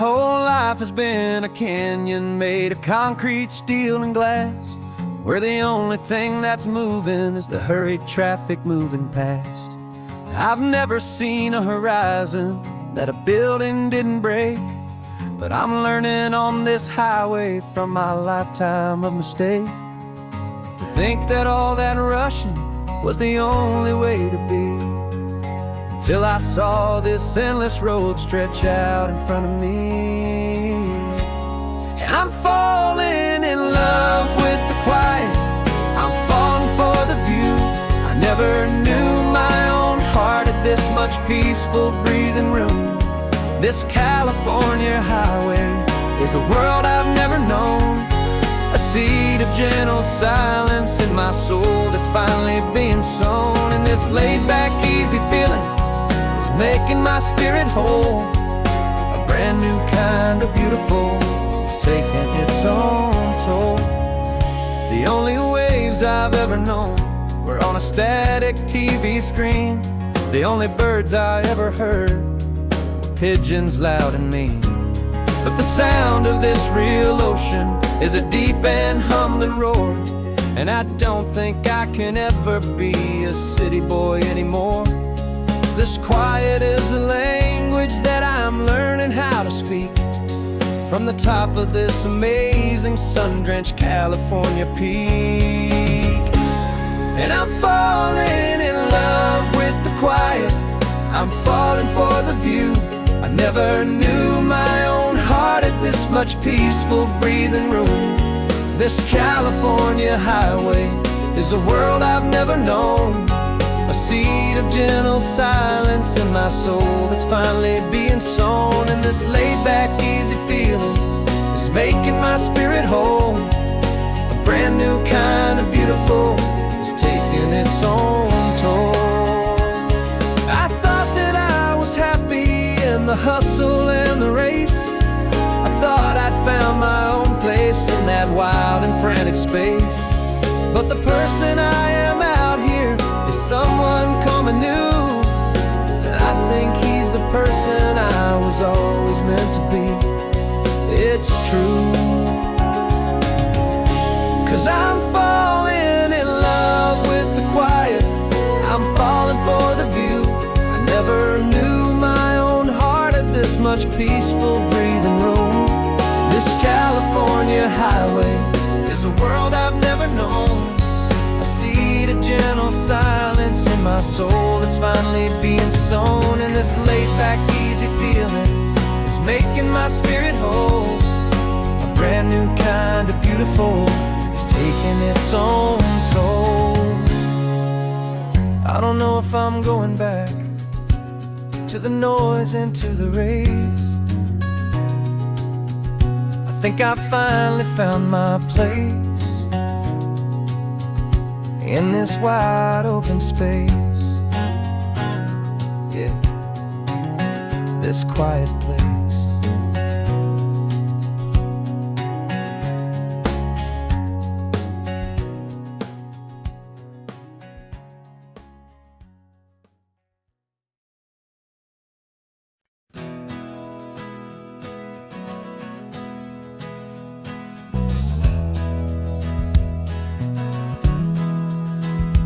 whole life has been a canyon made of concrete, steel, and glass, where the only thing that's moving is the hurried traffic moving past. I've never seen a horizon that a building didn't break, but I'm learning on this highway from my lifetime of mistake, to think that all that rushing was the only way to be, till I saw this endless road stretch out in front of me. And I'm falling in love with the quiet, I'm falling for the view. I never knew my own heart had this much peaceful breathing room. This California highway is a world I've never known, a seed of gentle silence in my soul that's finally being sown. And this laid-back, easy feeling is making my spirit whole. A brand new kind of beautiful is taking its own toll. The only waves I've ever known were on a static TV screen. The only birds I ever heard were pigeons loud and mean. But the sound of this real ocean is a deep and humbling roar, and I don't think I can ever be a city boy anymore. This quiet is a language that I'm learning how to speak, from the top of this amazing sun-drenched California peak. And I'm falling in love with the quiet, I'm falling for the view. I never knew my own heart had this much peaceful breathing room. This California highway is a world I've never known, a seed of gentle silence in my soul that's finally being sown. And this laid-back, easy feeling is making my spirit whole. A brand new kind of beautiful is taking its own toll. I thought that I was happy in the hustle and the race. I thought I'd found my own place in that wild and frantic space. But the person I am out here is someone coming new, and I think he's the person I was always meant to be. It's true, 'cause I'm falling in love with the quiet, I'm falling for the view. I never knew my own heart had this much peaceful breathing room. This California highway is a world I've never known, a seed of gentle silence in my soul that's finally being sown. And this laid-back, easy feeling is making my spirit whole. A brand new kind of beautiful is taking its own toll. I don't know if I'm going back to the noise and to the race. I think I finally found my place in this wide open space. Yeah, this quiet place.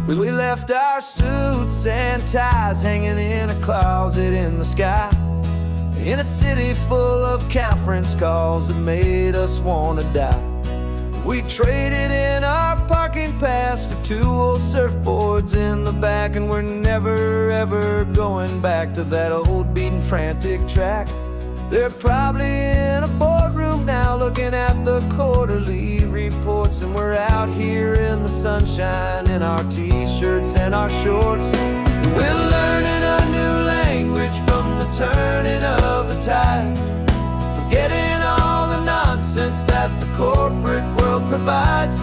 We left our suits and ties hanging in a closet in the sky, in a city full of conference calls that made us wanna die. We traded in our parking pass for 2 old surfboards in the back, and we're never ever going back to that old beaten frantic track. They're probably in a boardroom now looking at the quarterly reports, and we're out here in the sunshine in our t-shirts and our shorts. We're learning a new language from the turning of the tides, forgetting all the nonsense that the corporate world provides.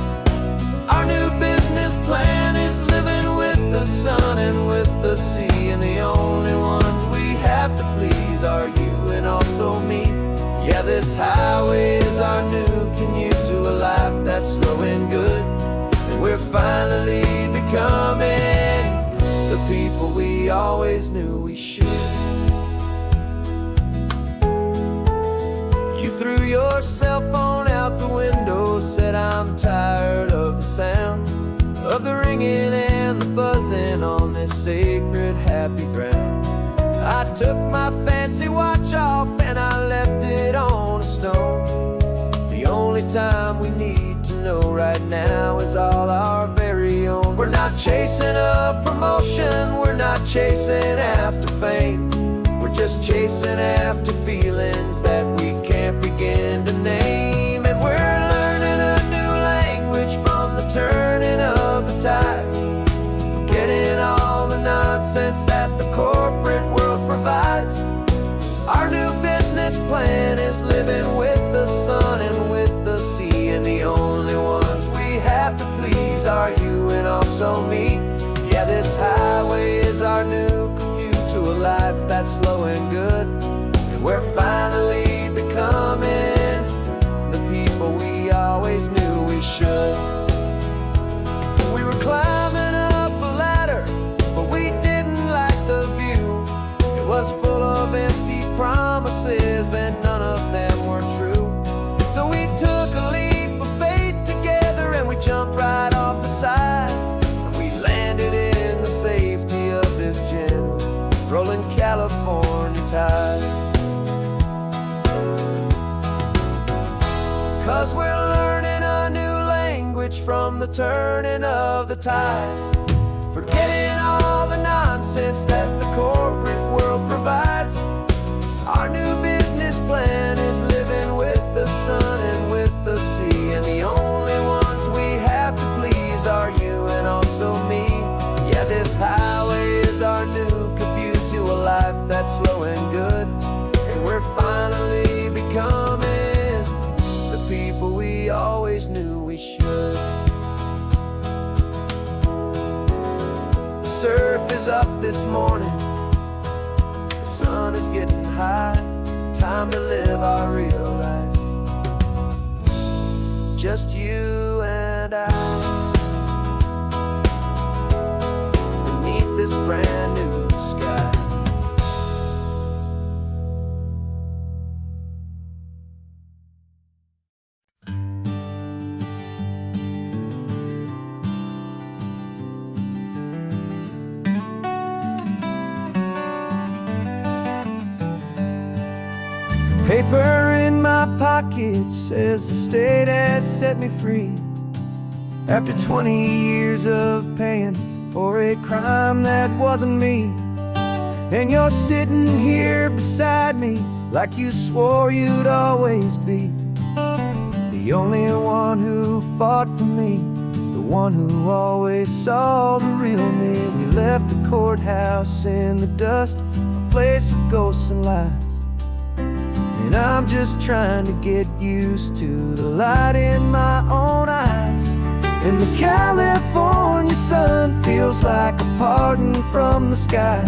Our new business plan is living with the sun and with the sea, and the only ones we have to please are you and also me. Yeah, this highway is our new commute to a life that's slow and good, and we're finally becoming the people we always knew we should. your cell phone out the window, said I'm tired of the sound of the ringing and the buzzing on this sacred happy ground. I took my fancy watch off and I left it on a stone. The only time we need to know right now is all our very own. We're not chasing a promotion, we're not chasing after fame. We're just chasing after feelings that we can't begin to name. And we're learning a new language from the turning of the tides, forgetting all the nonsense that the corporate world provides. Our new business plan is living with the sun and with the sea, and the only ones we have to please are you and also me. Yeah, this highway is our new commute to a life that's slow and good, and we're finally becoming the people we always knew we should. We were climbing up a ladder, but we didn't like the view. It was full of empty promises and none of them were true. So we took a leap of faith together and we jumped right off the side, and we landed in the safety of this gentle rolling California tide. 'Cause we're learning a new language from the turning of the tides, forgetting all the nonsense that the corporate world provides. Our new business plan is living with the sun and with the sea, and the only ones we have to please are you and also me. Yeah, this highway is our new commute to a life that's slow and good, and we're finally becoming the people we always knew we should. The surf is up this morning, the sun is getting high, time to live our real life, just you and I, beneath this brand new sky. Paper in my pocket says the state has set me free, after 20 years of paying for a crime that wasn't me. And you're sitting here beside me like you swore you'd always be, the only one who fought for me, the one who always saw the real me. We left the courthouse in the dust, a place of ghosts and lies, and I'm just trying to get used to the light in my own eyes. And the California sun feels like a pardon from the sky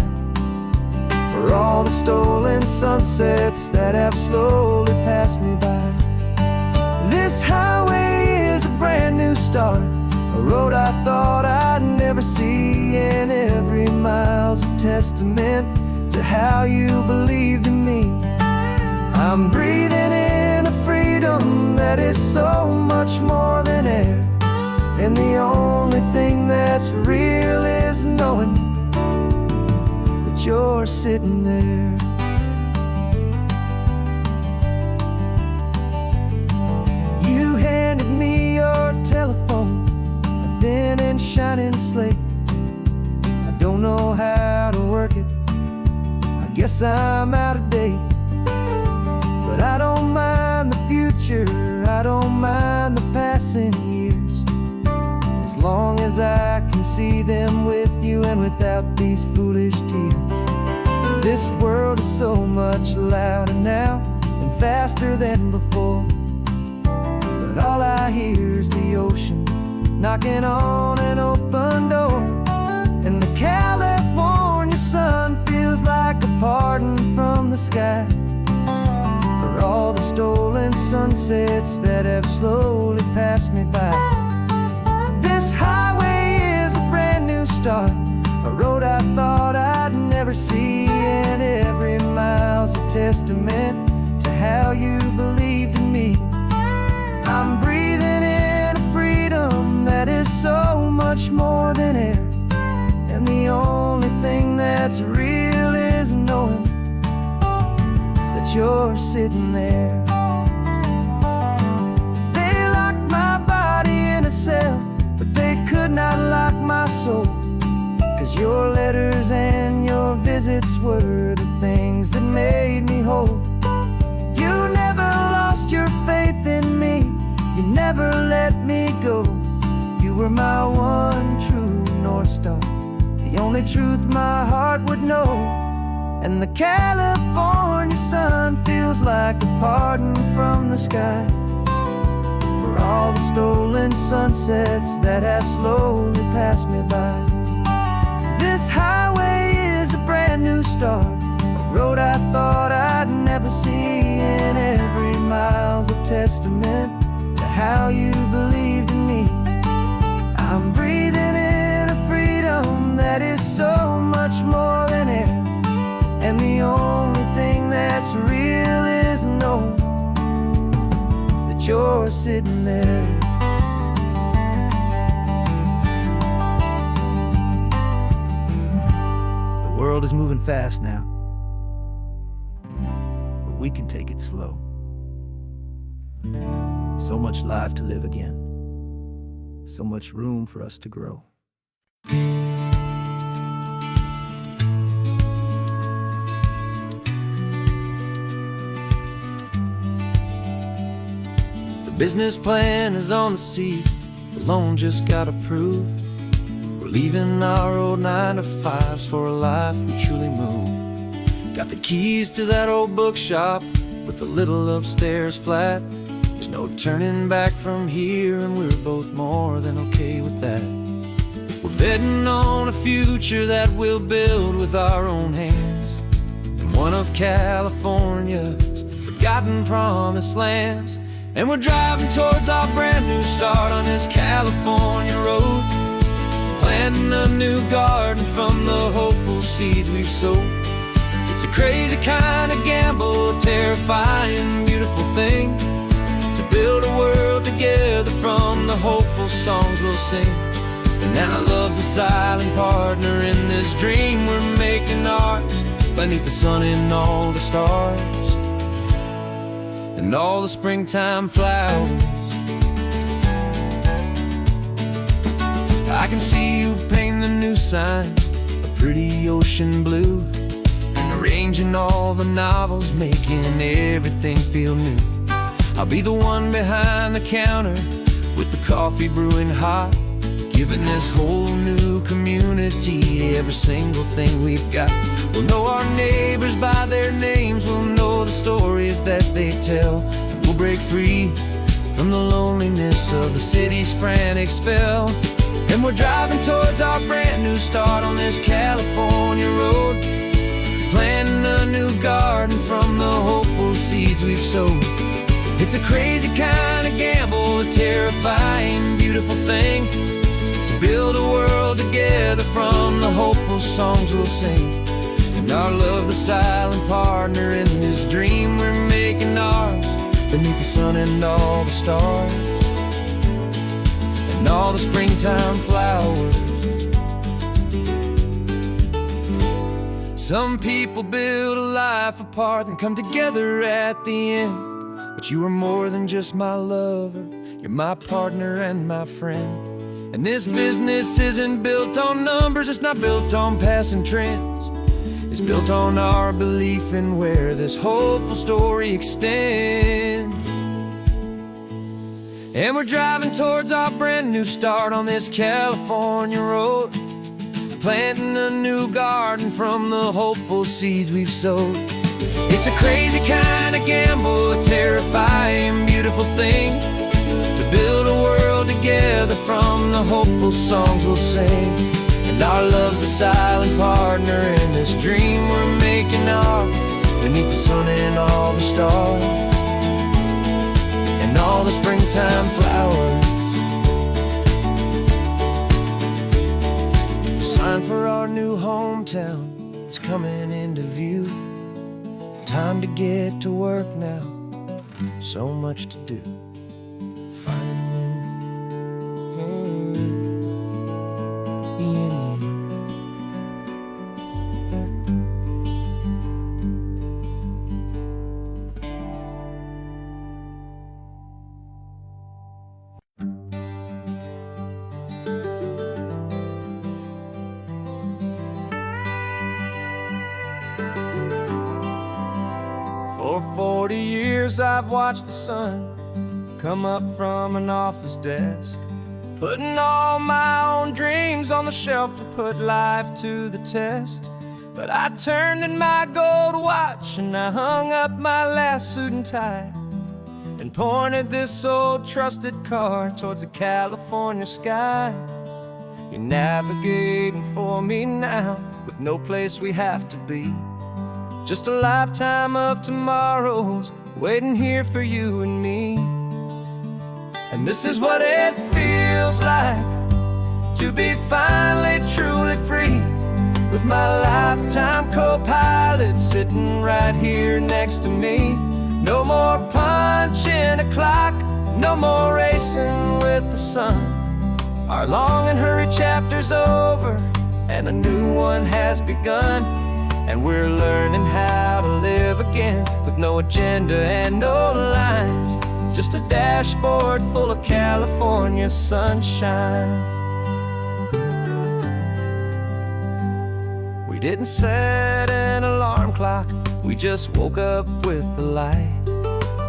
for all the stolen sunsets that have slowly passed me by. This highway is a brand new start, a road I thought I'd never see, and every mile's a testament to how you believed in me. I'm breathing in a freedom that is so much more than air, and the only thing that's real is knowing that you're sitting there. You handed me your telephone, a thin and shining slate. I don't know how to work it, I guess I'm out of date. But I don't mind the future, I don't mind the passing years, as long as I can see them with you and without these foolish tears. This world is so much louder now and faster than before, but all I hear is the ocean knocking on an open door. And the California sun feels like a pardon from the sky for all the stolen sunsets that have slowly passed me by. This highway is a brand new start, a road I thought I'd never see, and every mile's a testament to how you believed in me. I'm breathing in a freedom that is so much more than air. And the only thing that's real is knowing that you're sitting there. They locked my body in a cell, but they could not lock my soul. 'Cause your letters and your visits were the things that made me whole. You never lost your faith in me, you never let me go. You were my one true North Star, the only truth my heart would know. And the California sun feels like a pardon from the sky for all the stolen sunsets that have slowly passed me by. This highway is a brand new start, a road I thought I'd never see, and every mile's a testament to how you believed in me. I'm breathing in a freedom that is so much more than air, and the only thing that's real is knowing that you're sitting there. The world is moving fast now, but we can take it slow. So much life to live again, so much room for us to grow. The business plan is on the seat, the loan just got approved. We're leaving our old 9-to-5s for a life we truly move. Got the keys to that old bookshop with a little upstairs flat. There's no turning back from here, and we're both more than okay with that. We're betting on a future that we'll build with our own hands, in one of California's forgotten promised lands. And we're driving towards our brand new start on this California road, planting a new garden from the hopeful seeds we've sowed. It's a crazy kind of gamble, a terrifying, beautiful thing, to build a world together from the hopeful songs we'll sing. And now love's a silent partner in this dream we're making ours, beneath the sun and all the stars and all the springtime flowers. I can see you painting the new sign a pretty ocean blue, and arranging all the novels, making everything feel new. I'll be the one behind the counter with the coffee brewing hot, giving this whole new community every single thing we've got. We'll know our neighbors by their names, we'll know the stories that they tell, and we'll break free from the loneliness of the city's frantic spell. And we're driving towards our brand new start on this California road, planting a new garden from the hopeful seeds we've sowed. It's a crazy kind of gamble, a terrifying, beautiful thing, to build a world together from the hopeful songs we'll sing. And our love, the silent partner in this dream we're making ours, beneath the sun and all the stars and all the springtime flowers. Some people build a life apart and come together at the end, but you are more than just my lover, you're my partner and my friend. And this business isn't built on numbers, it's not built on passing trends. It's built on our belief in where this hopeful story extends. And we're driving towards our brand new start on this California road, planting a new garden from the hopeful seeds we've sowed. It's a crazy kind of gamble, a terrifying, beautiful thing, to build a world together from the hopeful songs we'll sing. And our love's a silent partner in this dream we're making ours, beneath the sun and all the stars and all the springtime flowers. The sign for our new hometown is coming into view. Time to get to work now, so much to do. 40 years I've watched the sun come up from an office desk, putting all my own dreams on the shelf to put life to the test. But I turned in my gold watch and I hung up my last suit and tie, and pointed this old trusted car towards the California sky. You're navigating for me now, with no place we have to be. Just a lifetime of tomorrows waiting here for you and me. And this is what it feels like to be finally truly free, with my lifetime co-pilot sitting right here next to me. No more punching a clock, no more racing with the sun. Our long and hurried chapter's over, and a new one has begun. And we're learning how to live again, with no agenda and no lines, just a dashboard full of California sunshine. We didn't set an alarm clock, we just woke up with the light.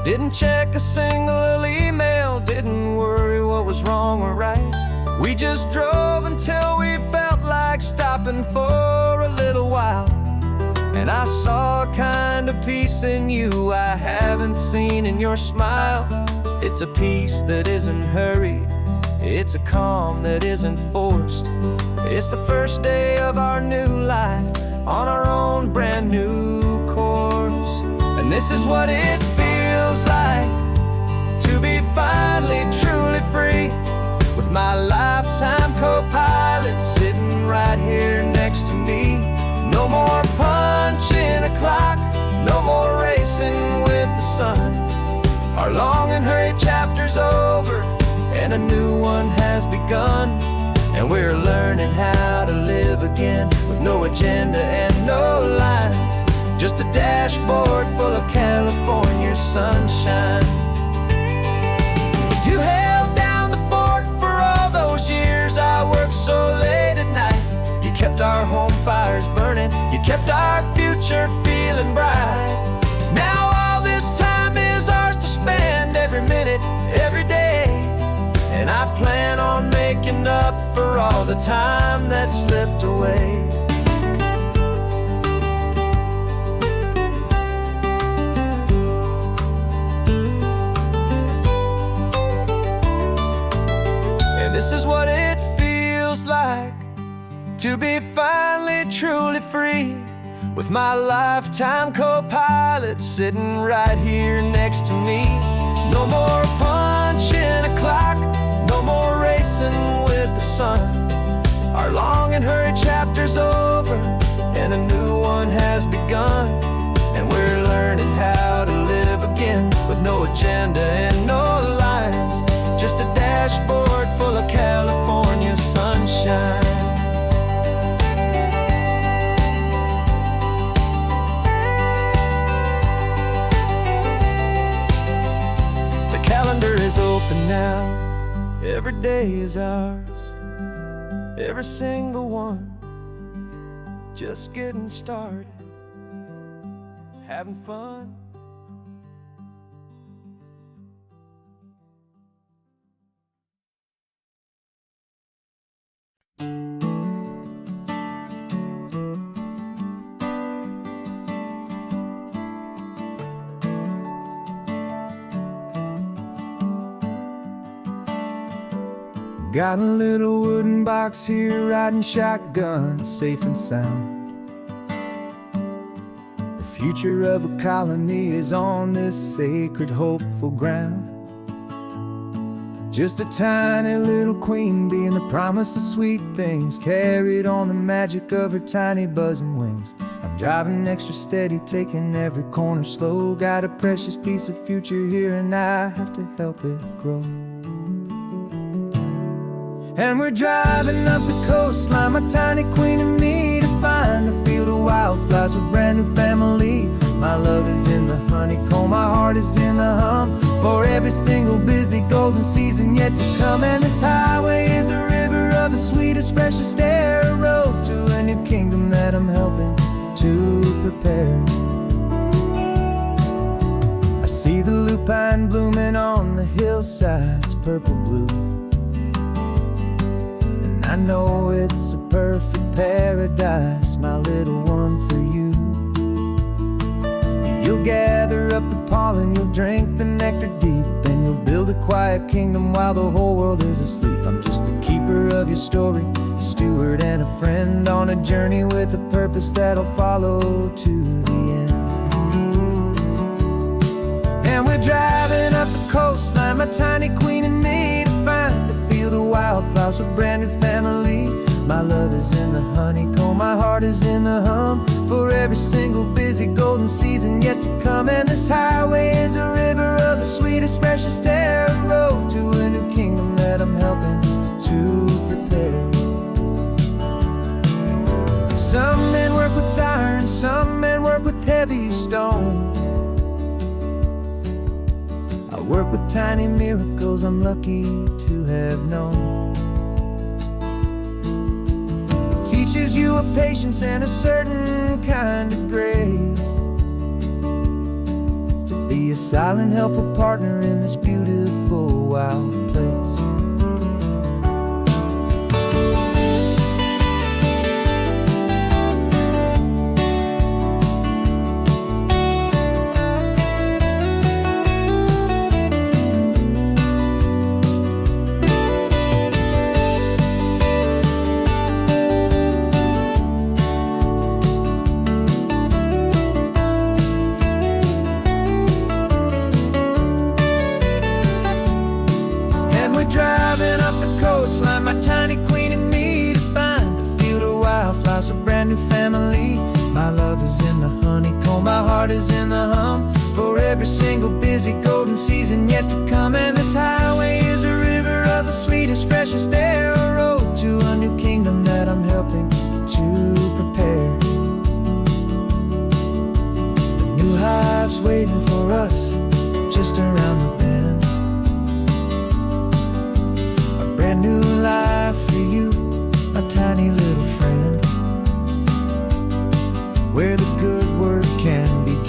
Didn't check a single email, didn't worry what was wrong or right. We just drove until we felt like stopping for a little while. And I saw a kind of peace in you I haven't seen in your smile. It's a peace that isn't hurried, it's a calm that isn't forced. It's the first day of our new life on our own brand new course. And this is what it feels like to be finally truly free, with my lifetime co-pilot sitting right here next to me. No more punching a clock, no more racing with the sun. Our long and hurried chapter's over, and a new one has begun. And we're learning how to live again, with no agenda and no lines, just a dashboard full of California sunshine. You held down the fort for all those years I worked so late at night. You kept our home fires burning, you kept our future feeling bright. Now all this time is ours to spend, every minute, every day. And I plan on making up for all the time that slipped away. And this is what it feels like to be finally truly free, with my lifetime co-pilot sitting right here next to me. No more punching a clock, no more racing with the sun. Our long and hurried chapter's over, and a new one has begun. And we're learning how to live again, with no agenda and no lines, just a dashboard full of California sunshine. Is open now, every day is ours, every single one, just getting started, having fun. Got a little wooden box here, riding shotgun, safe and sound. The future of a colony is on this sacred, hopeful ground. Just a tiny little queen bee and the promise of sweet things, carried on the magic of her tiny buzzing wings. I'm driving extra steady, taking every corner slow. Got a precious piece of future here and I have to help it grow. And we're driving up the coastline, my tiny queen and me, to find a field of wildflowers with a brand new family. My love is in the honeycomb, my heart is in the hum, for every single busy golden season yet to come. And this highway is a river of the sweetest, freshest air, a road to a new kingdom that I'm helping to prepare. hillsides purple blue. And I know it's a perfect paradise, my little one, for you. You'll gather up the pollen, you'll drink the nectar deep, and you'll build a quiet kingdom while the whole world is asleep. I'm just the keeper of your story, a steward and a friend, on a journey with a purpose that'll follow to the end. And we're driving up the coastline, my tiny queen and me, to find a field of wildflowers with brand new family. My love is in the honeycomb, my heart is in the hum, for every single busy golden season yet to come. And this highway is a river of the sweetest, freshest air, a road to a new kingdom that I'm helping to prepare. Some men work with iron, some men work with heavy stone. I work with tiny miracles I'm lucky to have known. Teaches you a patience and a certain kind of grace, to be a silent helper partner in this beautiful wild place. Driving up the coastline, my tiny queen and me, to find a field of wildflowers, a brand new family. My love is in the honeycomb, my heart is in the hum, for every single busy golden season yet to come. And this highway is a river of the sweetest, freshest air, a road to a new kingdom that I'm helping to prepare. The new hive's waiting for us just around the bend. New life for you, my tiny little friend, where the good work can begin.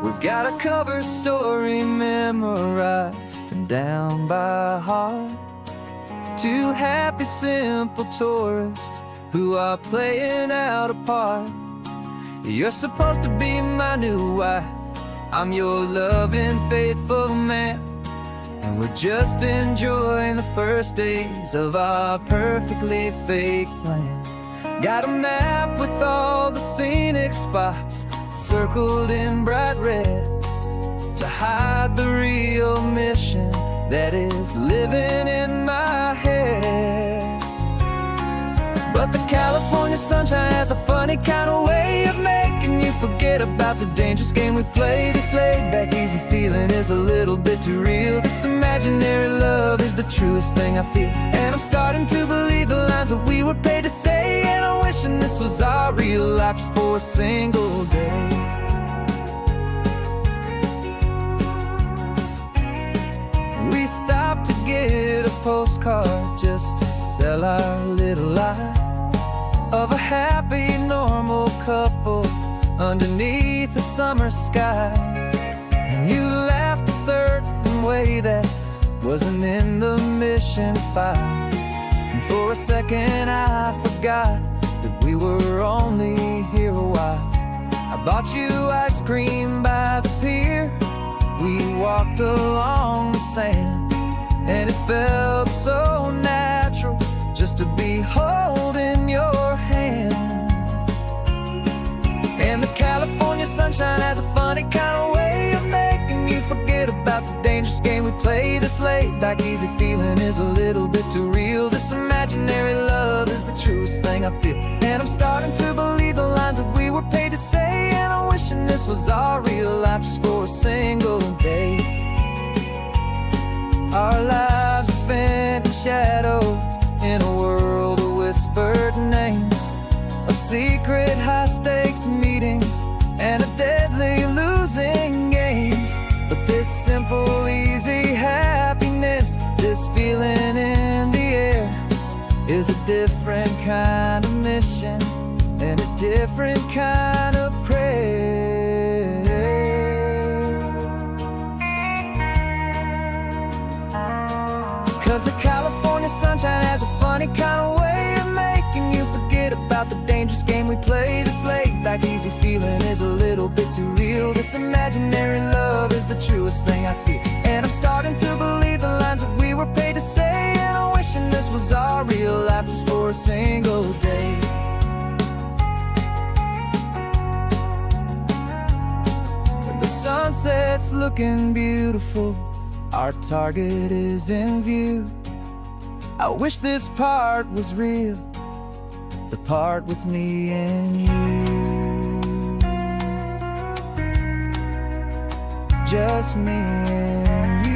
We've got a cover story memorized and down by heart, two happy simple tourists who are playing out a part. You're supposed to be my new wife, I'm your loving faithful man, and we're just enjoying the first days of our perfectly fake plan. Got a map with all the scenic spots circled in bright red, to hide the real mission that is living in my head. But the California sunshine has a funny kind of way of making you forget about the dangerous game we play. This laid-back, easy feeling is a little bit too real. This imaginary love is the truest thing I feel, and I'm starting to believe the lines that we were paid to say. And I'm wishing this was our real life just for a single day. We stopped to get a postcard just to sell our little lie of a happy, normal couple underneath the summer sky. And you laughed a certain way that wasn't in the mission file, and for a second I forgot that we were only here a while. I bought you ice cream by the pier, we walked along the sand, and it felt so natural just to be holding your hand. And the California sunshine has a funny kind of way of making you forget about the dangerous game we play. This laid-back, easy feeling is a little bit too real. This imaginary love is the truest thing I feel, and I'm starting to believe the lines that we were paid to say. And I'm wishing this was our real life just for a single day. Our lives are spent in shadows, in a world of whispered names, of secret high-stakes meetings and of deadly losing games. simple, easy happiness. This feeling in the air is a different kind of mission and a different kind of prayer. 'Cause the California sunshine has a funny kind of way of making you forget about the dangerous game we play. This laid-back easy feeling is a little bit too real. This imaginary love is the truest thing I feel, and I'm starting to believe the lines that we were paid to say. And I'm wishing this was our real life just for a single day. When the sunset's looking beautiful, our target is in view. I wish this part was real, the part with me and you. Just me and you.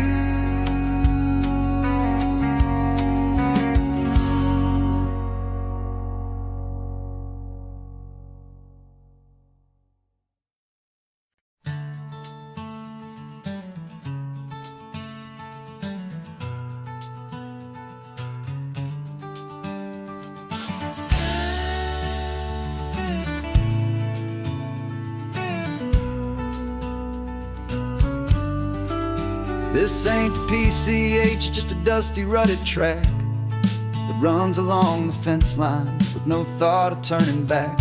This ain't the PCH, just a dusty, rutted track that runs along the fence line with no thought of turning back.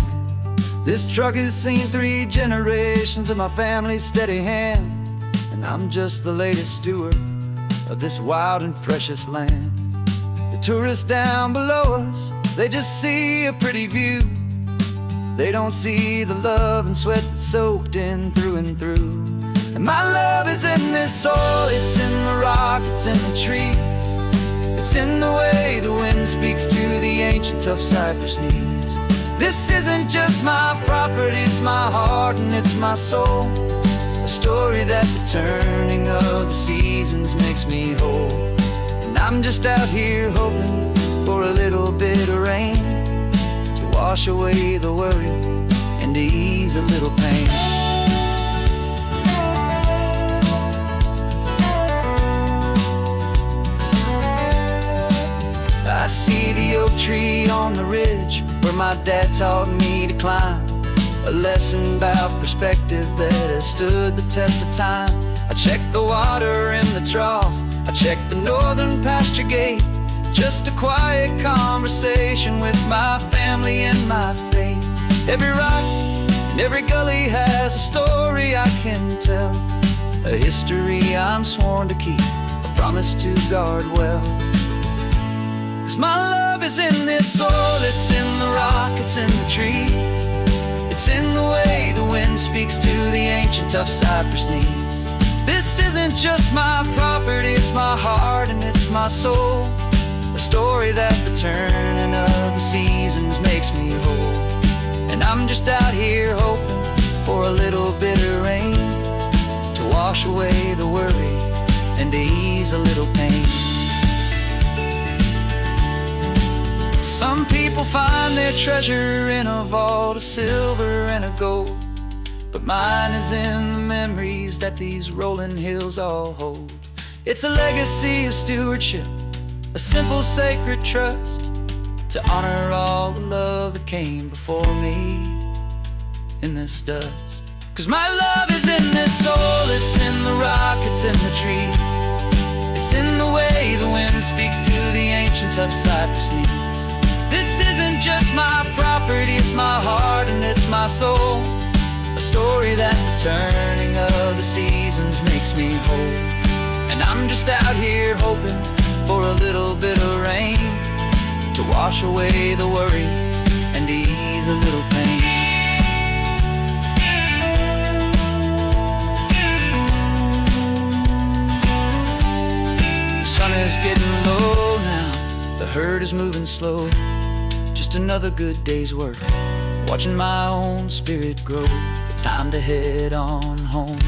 This truck has seen 3 generations of my family's steady hand, and I'm just the latest steward of this wild and precious land. The tourists down below us, they just see a pretty view. They don't see the love and sweat that's soaked in through and through. And my love is in this soil, it's in the rock, it's in the trees. It's in the way the wind speaks to the ancient tough cypress knees. This isn't just my property, it's my heart and it's my soul. A story that the turning of the seasons makes me whole. And I'm just out here hoping for a little bit of rain to wash away the worry and to ease a little pain. I see the oak tree on the ridge where my dad taught me to climb. A lesson about perspective that has stood the test of time. I check the water in the trough, I check the northern pasture gate. Just a quiet conversation with my family and my faith. Every rock and every gully has a story I can tell, a history I'm sworn to keep, a promise to guard well. 'Cause my love is in this soil, it's in the rock, it's in the trees. It's in the way the wind speaks to the ancient tough cypress knees. This isn't just my property, it's my heart and it's my soul. A story that the turning of the seasons makes me whole. And I'm just out here hoping for a little bit of rain to wash away the worry and to ease a little pain. Some people find their treasure in a vault of silver and of gold, but mine is in the memories that these rolling hills all hold. It's a legacy of stewardship, a simple sacred trust, to honor all the love that came before me in this dust. 'Cause my love is in this soil, it's in the rock, it's in the trees. It's in the way the wind speaks to the ancient tough cypress knees. This isn't just my property, it's my heart and it's my soul. A story that the turning of the seasons makes me whole. And I'm just out here hoping for a little bit of rain to wash away the worry and ease a little pain. The sun is getting low now, the herd is moving slow. Just another good day's work, watching my own spirit grow. It's time to head on home.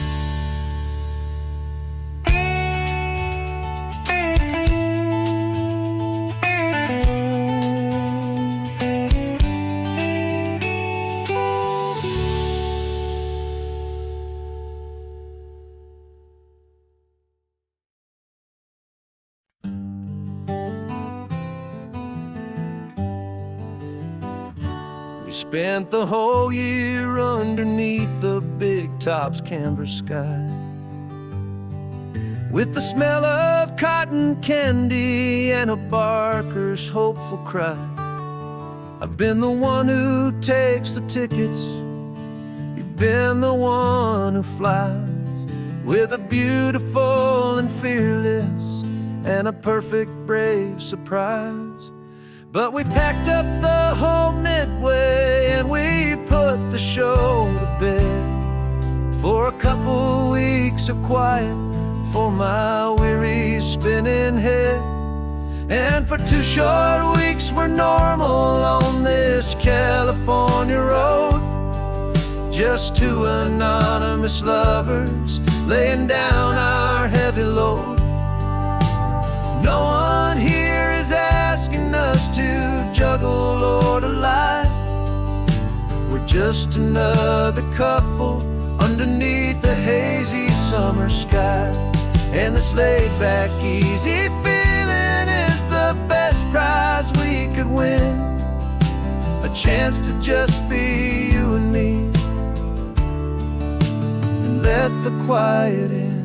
We spent the whole year underneath the big top's canvas sky, with the smell of cotton candy and a barker's hopeful cry. I've been the one who takes the tickets, you've been the one who flies, with a beautiful and fearless and a perfect brave surprise. But we packed up the whole Midway and we put the show to bed, for a couple weeks of quiet for my weary spinning head. And for 2 short weeks we're normal on this California road, just 2 anonymous lovers laying down our heavy load. No one here is asking us to juggle or to lie. We're just another couple underneath a hazy summer sky. And this laid-back, easy feeling is the best prize we could win, a chance to just be you and me, and let the quiet in.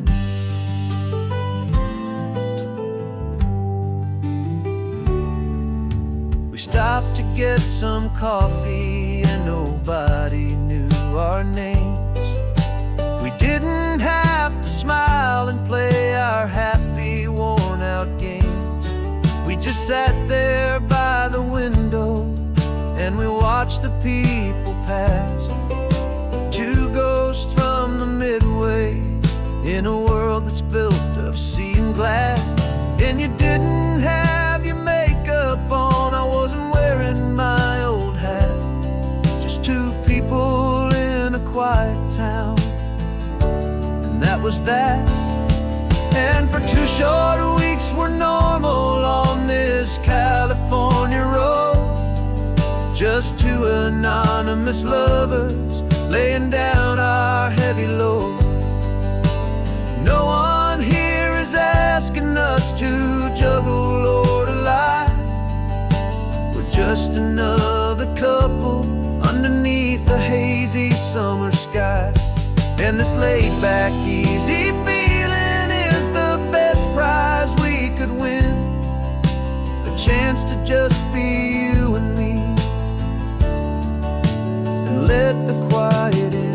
We stopped to get some coffee and nobody knew our names. We didn't have to smile and play our happy, worn-out games. We just sat there by the window and we watched the people pass, 2 ghosts from the Midway in a world that's built of sea and glass. And you didn't have your makeup on, I wasn't wearing my old hat, just 2 people in a quiet town, and that was that. And for 2 short weeks we're normal on this California road, just 2 anonymous lovers laying down our heavy load. No one here is asking us to juggle or to lie. We're just another couple underneath the hazy summer sky. And this laid-back, easy feeling is the best prize we could win, a chance to just be you and me, and let the quiet in.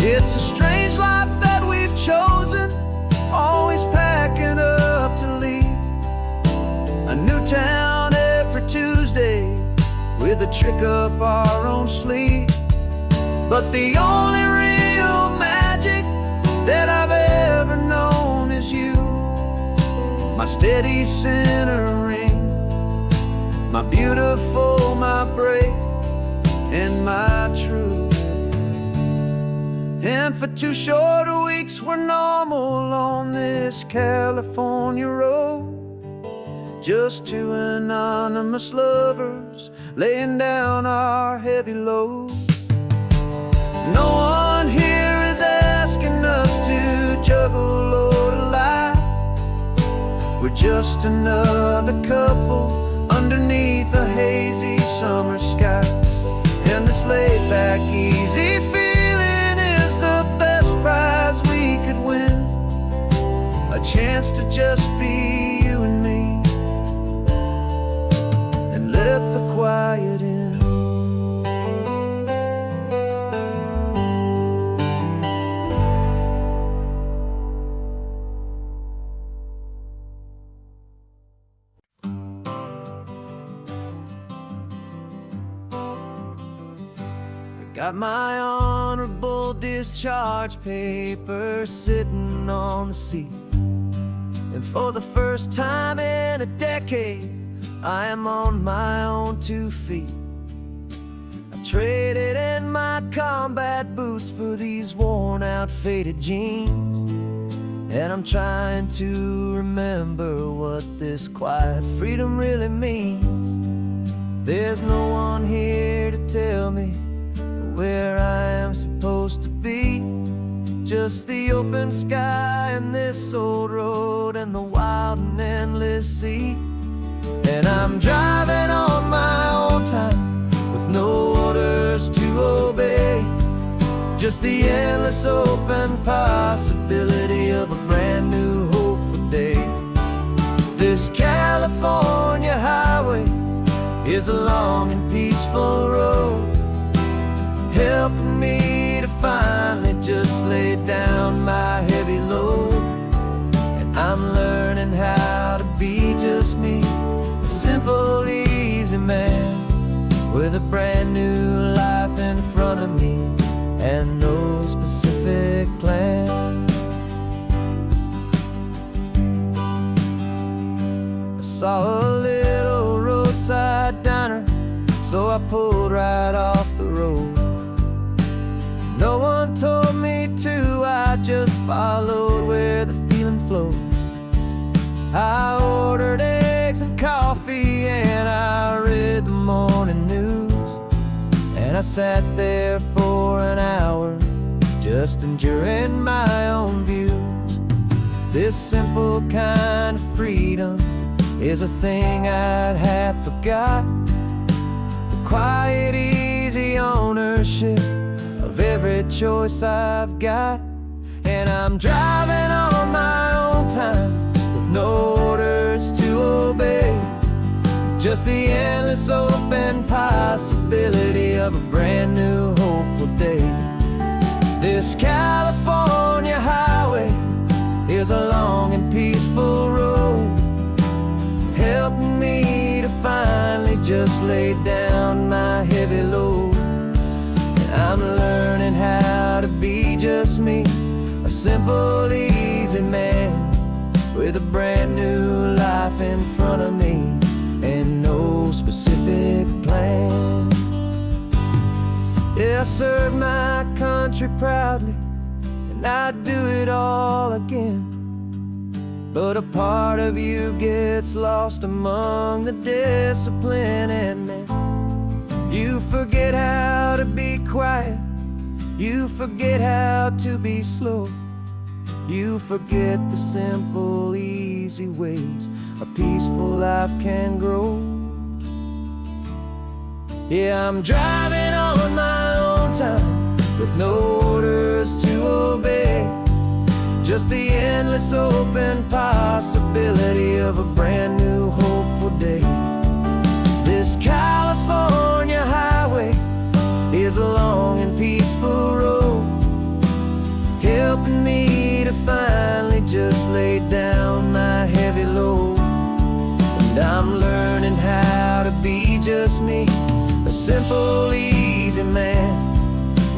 It's a strange life that we've chosen, always packing up to leave a new town every Tuesday with a trick up our own sleeve. But the only real magic that I've ever known is you, my steady centering, my beautiful, my brave, and my true. And for 2 short weeks we're normal on this California road, just 2 anonymous lovers laying down our heavy load. No one here is asking us to juggle or to lie. We're just another couple underneath a hazy summer sky. And this laid-back, easy feeling is the best prize we could win, a chance to just be you and me, and let the quiet in. Got my honorable discharge papers sitting on the seat, and for the first time in a decade I am on my own 2 feet. I traded in my combat boots for these worn out faded jeans, and I'm trying to remember what this quiet freedom really means. There's no one here to tell me where I am supposed to be, just the open sky and this old road and the wild and endless sea. And I'm driving on my just the endless open possibility of a brand new hopeful day. This California highway is a long and peaceful road, helping me to finally just lay down my heavy load. And I'm learning how to be just me, a simple, easy man with a brand new life in front of me and no specific plan. I saw a little roadside diner, so I pulled right off the road. No one told me to, I just followed where the feeling flowed. I ordered eggs and coffee and I read the morning news, and I sat there for an hour just enjoying my own views. This simple kind of freedom is a thing I'd have forgot. The quiet, easy ownership of every choice I've got. And I'm driving on my own time with no orders to obey, just the endless open possibility of a brand new hopeful day. This California highway is a long and peaceful road, helping me to finally just lay down my heavy load. And I'm learning how to be just me, a simple, easy man with a brand new life in front of me and no specific plan. Yeah, I serve my country proudly, and I'd do it all again. But a part of you gets lost among the discipline, and man, you forget how to be quiet, you forget how to be slow, you forget the simple, easy ways a peaceful life can grow. Yeah, I'm driving on my own time with no orders to obey, just the endless open possibility of a brand new hopeful day. This California highway is a long and peaceful road, helping me to finally just lay down my heavy load. And I'm learning how to be just me, a simple, easy man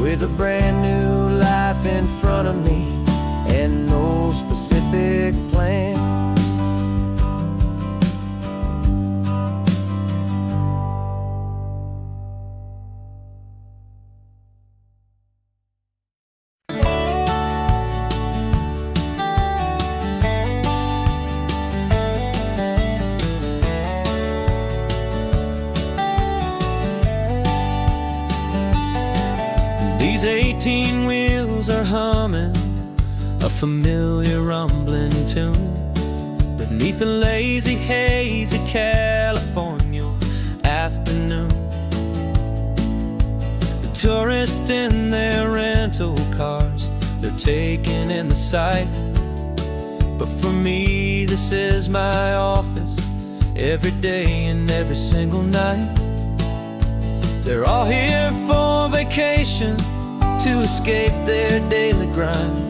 with a brand new life in front of me and no specific plan. These 18 wheels are humming a familiar rumbling tune beneath the lazy, hazy California afternoon. The tourists in their rental cars, they're taking in the sight. But for me, this is my office, every day and every single night. They're all here for vacation, to escape their daily grind.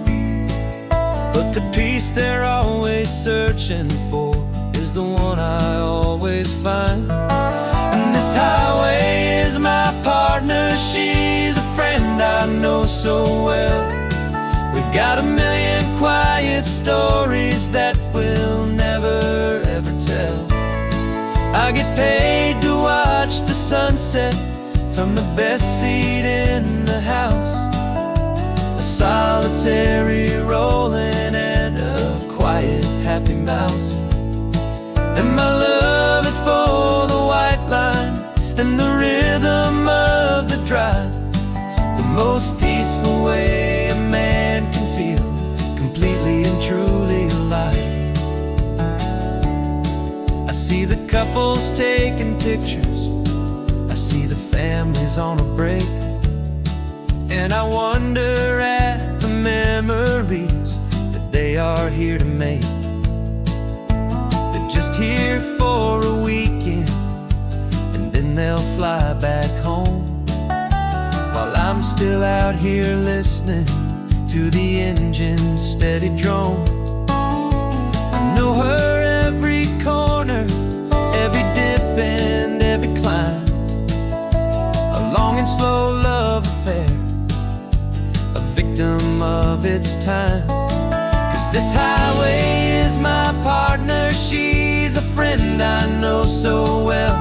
But the peace they're always searching for is the one I always find. And this highway is my partner, she's a friend I know so well. We've got a million quiet stories that we'll never ever tell. I get paid to watch the sunset from the best seat in the house, a solitary rolling and a quiet, happy mouse. And my love is for the white line and the rhythm of the drive, the most peaceful way a man can feel completely and truly alive. I see the couples taking pictures, I see the families on a break, And I wonder at the memories that they are here to make. They're just here for a weekend, and then they'll fly back home, while I'm still out here listening to the engine's steady drone. I know her every corner, every dip and every climb, a long and slow love affair, a victim of its time. 'Cause this highway is my partner, she's a friend I know so well.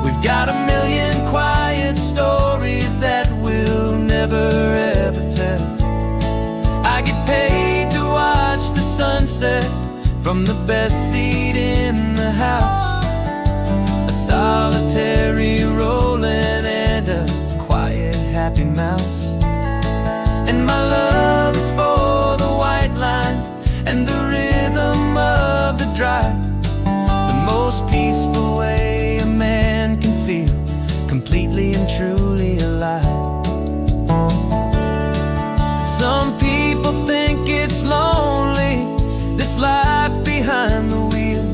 We've got a million quiet stories that we'll never ever tell. I get paid to watch the sunset from the best seat in the house, a solitary rolling and a quiet happy mouse. And my love is for the white line and the rhythm of the drive, the most peaceful way a man can feel completely and truly alive. Some people think it's lonely, this life behind the wheel,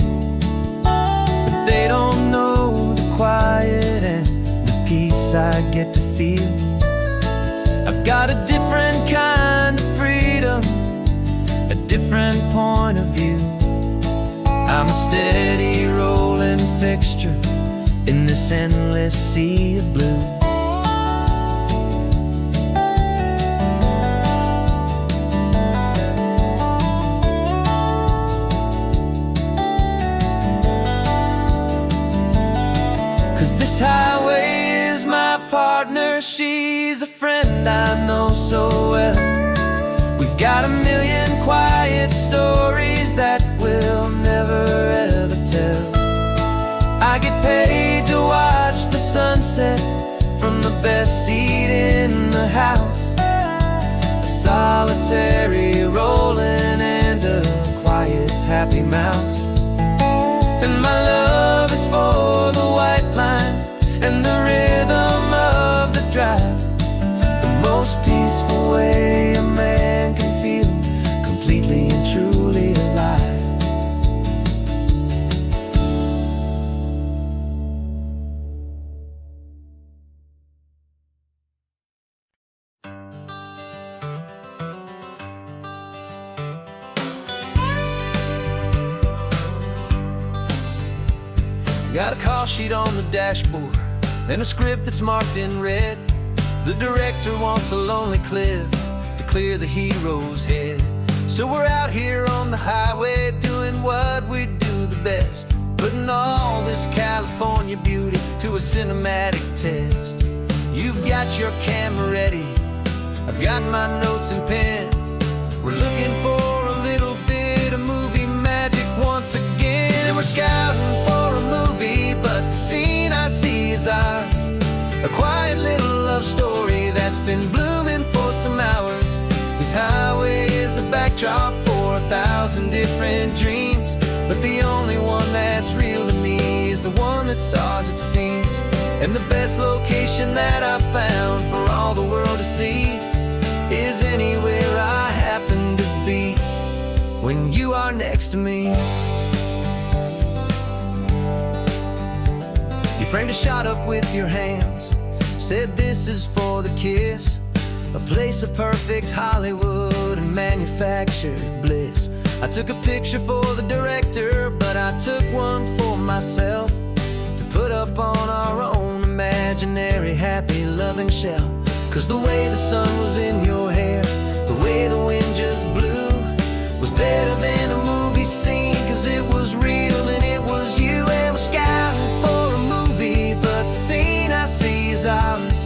but they don't know the quiet and the peace I get to feel. I've got a different kind of freedom, a different point of view. I'm a steady rolling fixture in this endless sea of blue. 'Cause this highway is my partner, she's a friend I know so well. We've got a million quiet stories that we'll never ever tell. I get paid to watch the sunset from the best seat in the house, a solitary rolling and a quiet happy mouse. And my love is for the white line and the rhythm of the drive, the most peaceful way a man can feel completely and truly alive. Got a call sheet on the dashboard and a script that's marked in red. The director wants a lonely cliff to clear the hero's head. So we're out here on the highway doing what we do the best, putting all this California beauty to a cinematic test. You've got your camera ready, I've got my notes and pen. We're looking for a little bit of movie magic once again. And we're scouting for a movie, but the scene I see is ours, a quiet little love story that's been blooming for some hours. This highway is the backdrop for 1,000 different dreams, but the only one that's real to me is the one that's ours, it seems. And the best location that I've found for all the world to see is anywhere I happen to be when you are next to me. You framed a shot up with your hands, said this is for the kiss, a place of perfect Hollywood and manufactured bliss. I took a picture for the director, but I took one for myself to put up on our own imaginary happy loving shell. 'Cause the way the sun was in your hair, the way the wind just blew, was better than a movie scene, 'cause it was real and it was you. And we're scouting for a movie, but the scene I see is ours,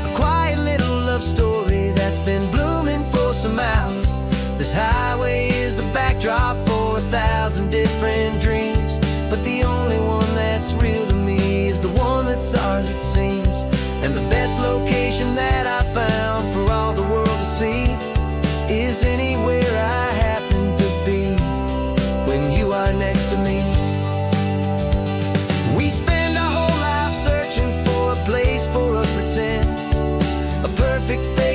a quiet little love story that's been blooming for some hours. This highway is the backdrop for 1,000 different dreams, but the only one that's real to me is the one that's ours, it seems. And the best location that I found for all the world to see is anywhere I happen to be when you are next to me. We spend our whole life searching for a place for a pretend, a perfect fit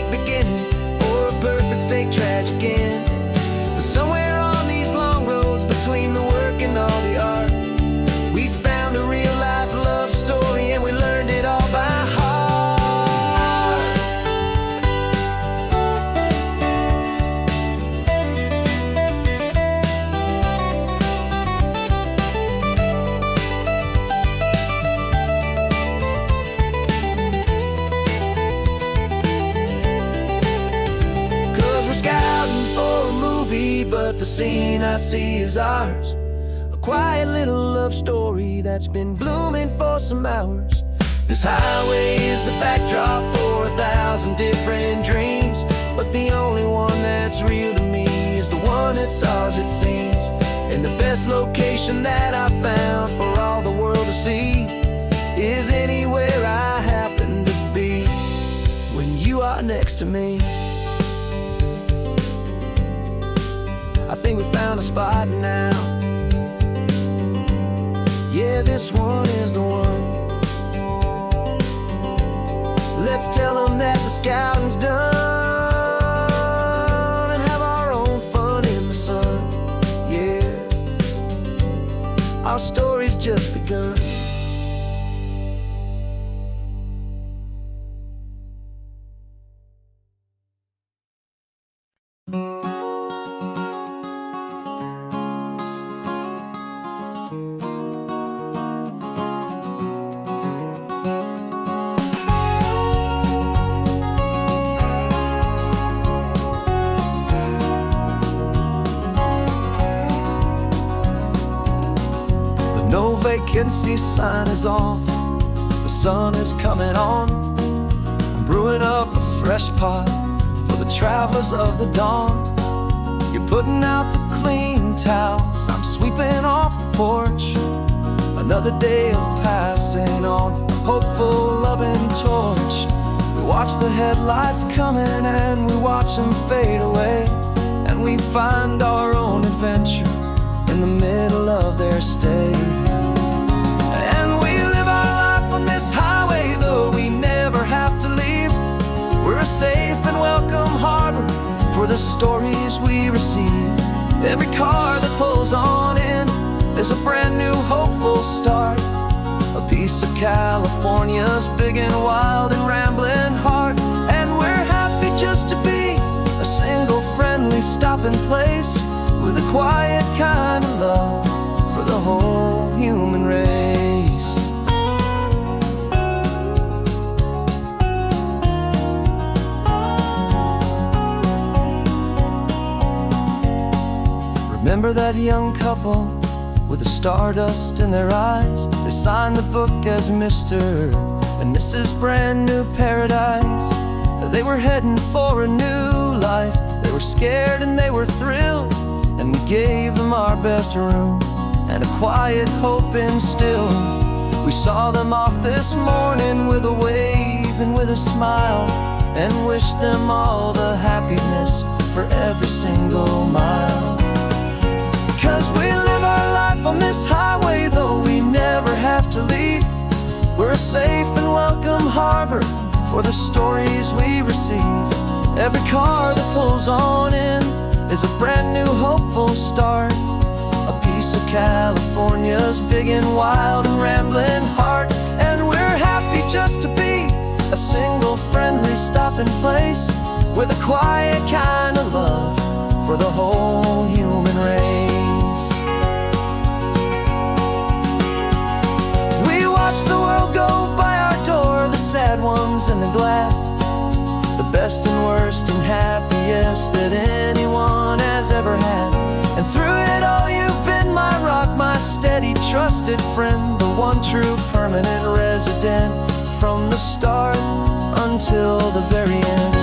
the scene I see is ours. A quiet little love story that's been blooming for some hours. This highway is the backdrop for 1,000 different dreams, but the only one that's real to me is the one that's ours, it seems. And the best location that I've found for all the world to see is anywhere I happen to be when you are next to me. I think we found a spot now. Yeah, this one is the one. Let's tell them that the scouting's done and have our own fun in the sun. Yeah, our story's just begun. No vacancy sign is off, the sun is coming on. I'm brewing up a fresh pot for the travelers of the dawn. You're putting out the clean towels, I'm sweeping off the porch. Another day of passing on, a hopeful, loving torch. We watch the headlights coming and we watch them fade away, and we find our own adventure in the middle of their stay. And we live our life on this highway, though we never have to leave. We're a safe and welcome harbor for the stories we receive. Every car that pulls on in is a brand new hopeful start, a piece of California's big and wild and rambling heart. And we're happy just to be a single friendly stopping place with a quiet kind of love for the whole human race. Remember that young couple with the stardust in their eyes? They signed the book as Mr. and Mrs. Brand New Paradise. They were heading for a new life. They were scared and they were thrilled, and we gave them our best room and a quiet hope instilled. We saw them off this morning with a wave and with a smile, and wished them all the happiness for every single mile. 'Cause we live our life on this highway, though we never have to leave. We're a safe and welcome harbor for the stories we receive. Every car that pulls on in is a brand new hopeful start, a piece of California's big and wild and rambling heart. And we're happy just to be a single friendly stopping place with a quiet kind of love for the whole human race. We watch the world go by our door, the sad ones and the glad, the best and worst and happiest that anyone has ever had. And through it all you've been my rock, my steady trusted friend, the one true permanent resident from the start until the very end.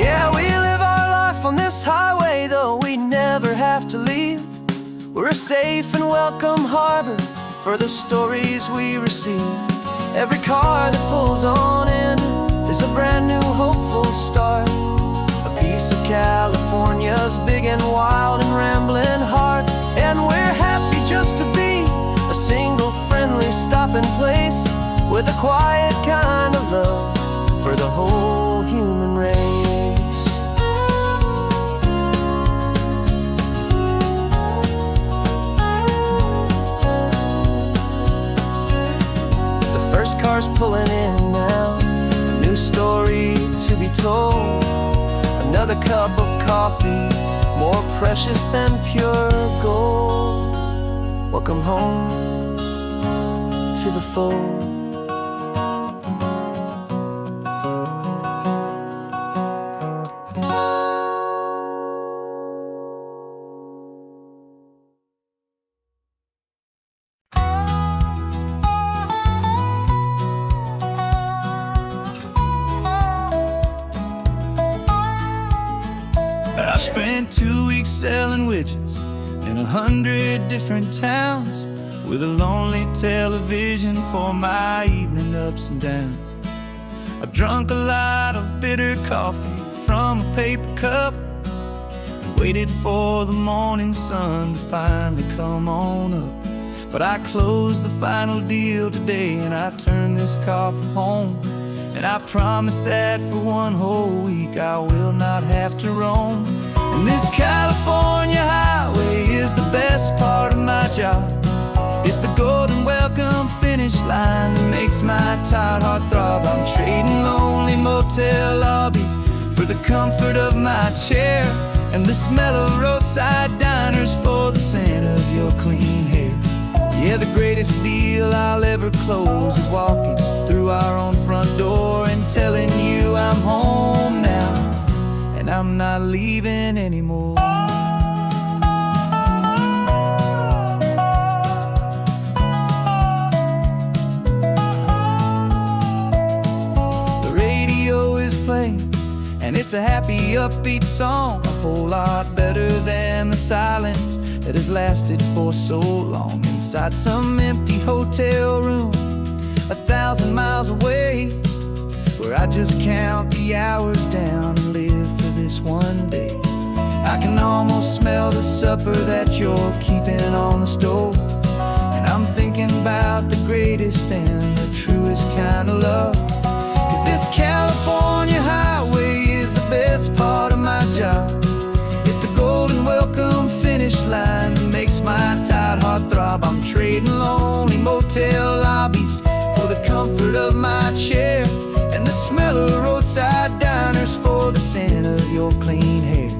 Yeah, we live our life on this highway, though we never have to leave. We're a safe and welcome harbor for the stories we receive. Every car that pulls on in is a brand new hopeful start, a piece of California's big and wild and rambling heart. And we're happy just to be a single friendly stopping place with a quiet kind of love for the whole human race. Cars pulling in now, a new story to be told. Another cup of coffee, more precious than pure gold. Welcome home to the fold. I've spent 2 weeks selling widgets in 100 different towns, with a lonely television for my evening ups and downs. I've drunk a lot of bitter coffee from a paper cup, and waited for the morning sun to finally come on up. But I closed the final deal today, and I turned this car from home. And I promise that for one whole week I will not have to roam. And this California highway is the best part of my job. It's the golden welcome finish line that makes my tired heart throb. I'm trading lonely motel lobbies for the comfort of my chair, and the smell of roadside diners for the scent of your clean hair. Yeah, the greatest deal I'll ever close is walking through our own front door and telling you I'm home now, and I'm not leaving anymore. The radio is playing, and it's a happy, upbeat song, a whole lot better than the silence that has lasted for so long inside some empty hotel room 1,000 miles away, where I just count the hours down and live for this one day. I can almost smell the supper that you're keeping on the stove, and I'm thinking about the greatest and the truest kind of love. 'Cause this California highway is the best part of my job. It's the golden welcome finish line that makes my tired heart throb. I'm trading lonely motel lobbies for the comfort of my chair, and the smell of roadside diners for the scent of your clean hair.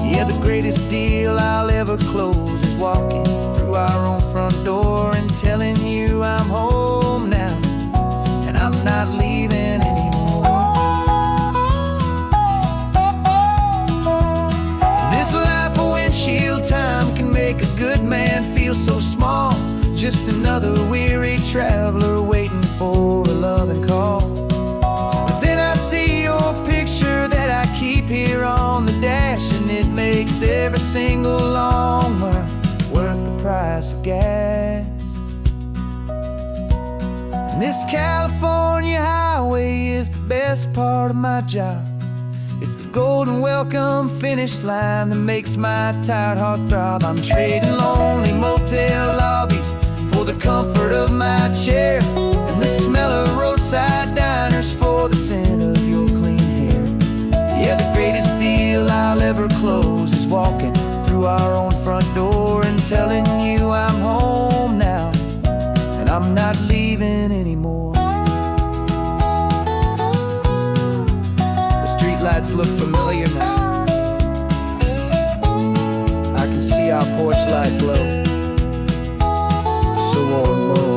Yeah, the greatest deal I'll ever close is walking through our own front door and telling you I'm home now, and I'm not leaving anymore. This life of windshield time can make a good man feel so small, just another weary traveler waiting for a loving call. But then I see your picture that I keep here on the dash, and it makes every single long mile worth the price of gas. And this California highway is the best part of my job. It's the golden welcome finish line that makes my tired heart throb. I'm trading lonely motel lobbies for the comfort of my chair, and the smell of roadside diners for the scent of your clean hair. Yeah, the greatest deal I'll ever close is walking through our own front door and telling you I'm home now, and I'm not leaving anymore. The streetlights look familiar now. I can see our porch light glow, so warm, low.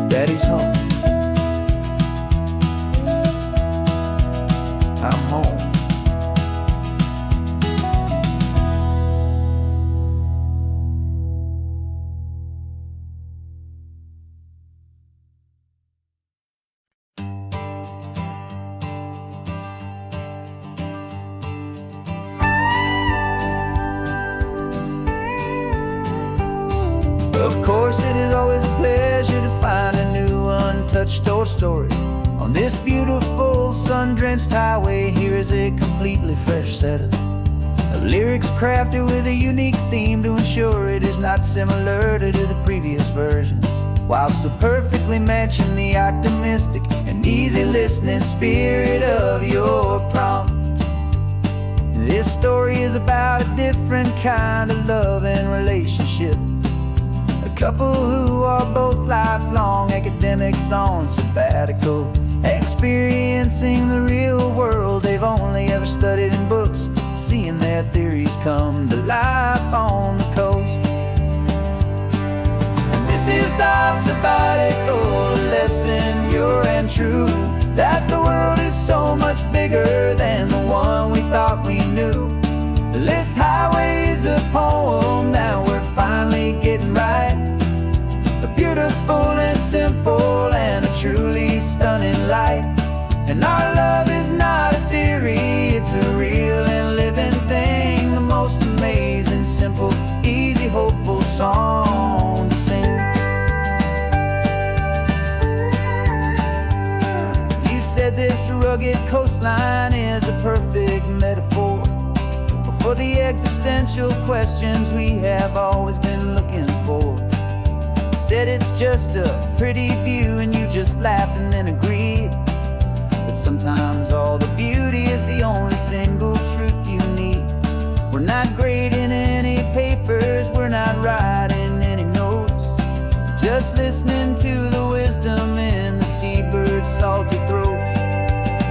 Daddy's home. I'm home. Of course, it is always a pleasure to find a new untouched old story. On this beautiful sun-drenched highway, here is a completely fresh set of lyrics crafted with a unique theme to ensure it is not similar to the previous versions, while still perfectly matching the optimistic and easy listening spirit of your prompt. This story is about a different kind of love and relationship. A couple who are both lifelong academics on sabbatical, experiencing the real world they've only ever studied in books, seeing their theories come to life on the coast. And this is our sabbatical lesson, pure and true, that the world is so much bigger than the one we thought we knew. This highway is a poem that we're finally getting right, a beautiful and simple and a truly stunning light. And our love is not a theory, it's a real and living thing. The most amazing, simple, easy, hopeful song to sing. You said this rugged coastline is a perfect metaphor for the existential questions we have always been looking for. Said it's just a pretty view and you just laughed and then agreed. But sometimes all the beauty is the only single truth you need. We're not grading any papers, we're not writing any notes, just listening to the wisdom in the seabird's salty throats.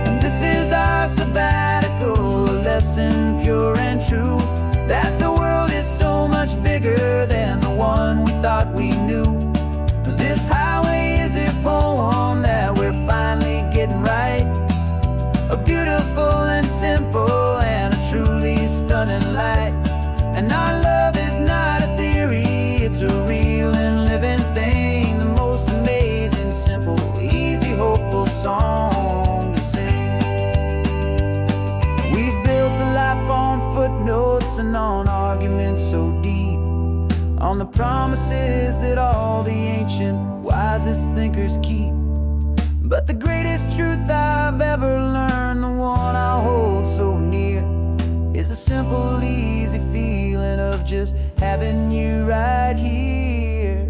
And this is our sabbatical, a lesson pure and true, that the world is so much bigger than the one we thought we knew. This highway is a poem that we're finally getting right, a beautiful and simple and a truly stunning light. And our love is not a theory, it's a real and living thing. The most amazing, simple, easy, hopeful song to sing. We've built a life on footnotes and on arguments so deep, on the promises that all the ancient, wisest thinkers keep. But the greatest truth I've ever learned, the one I hold so near, is a simple, easy feeling of just having you right here.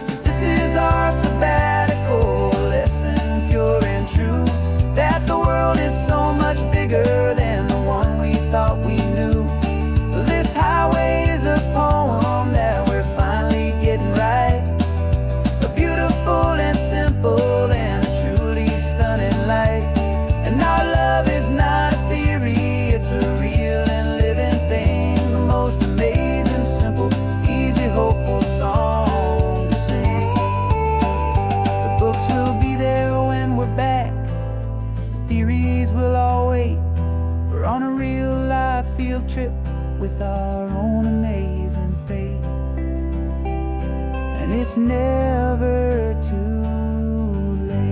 'Cause this is our sabbatical, lesson pure and true, that the world is so much bigger than the one we thought we knew. This highway is a poem that we're finally getting right, a beautiful and simple and a truly stunning light. And our love is not a theory, it's a real and living thing. The most amazing, simple, easy, hopeful song to sing. The books will be there when we're back, the theories will all wait. We're on a real life field trip with our own amazing fate, and it's never too late.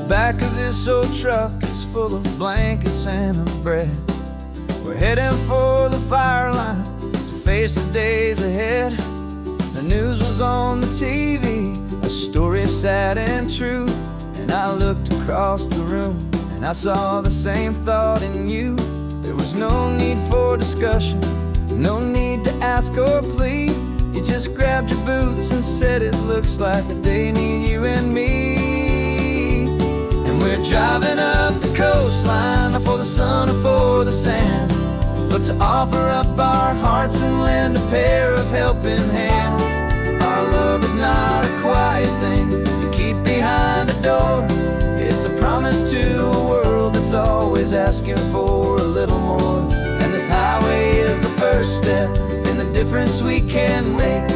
Back of this old truck is full of blankets and of bread. We're heading for the fire line to face the days ahead. The news was on the TV, a story sad and true. And I looked across the room and I saw the same thought in you. There was no need for discussion, no need to ask or plead. You just grabbed your boots and said it looks like the day need you and me. We're driving up the coastline, not for the sun or for the sand, but to offer up our hearts and lend a pair of helping hands. Our love is not a quiet thing you keep behind a door. It's a promise to a world that's always asking for a little more. And this highway is the first step in the difference we can make,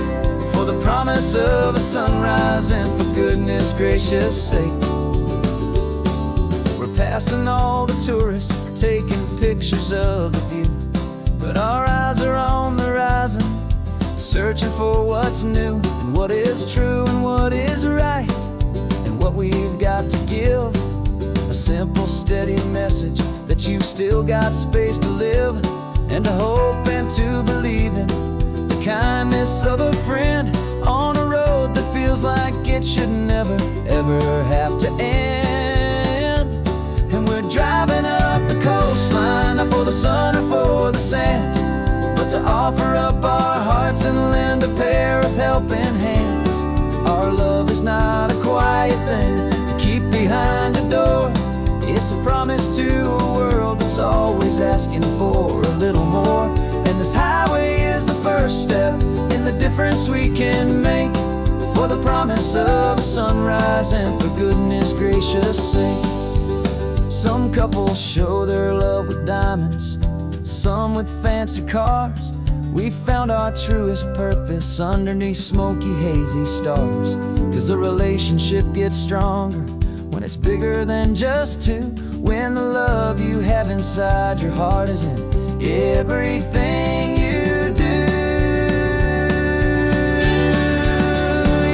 for the promise of a sunrise and for goodness gracious sake. Passing all the tourists, taking pictures of the view, but our eyes are on the horizon, searching for what's new and what is true and what is right, and what we've got to give. A simple, steady message that you've still got space to live, and to hope and to believe in the kindness of a friend on a road that feels like it should never, ever have to end. And we're driving up the coastline, not for the sun or for the sand, but to offer up our hearts and lend a pair of helping hands. Our love is not a quiet thing to keep behind a door. It's a promise to a world that's always asking for a little more. And this highway is the first step in the difference we can make, for the promise of a sunrise and for goodness gracious sake. Some couples show their love with diamonds, some with fancy cars. We found our truest purpose underneath smoky, hazy stars. 'Cause the relationship gets stronger when it's bigger than just two. When the love you have inside your heart is in everything you do.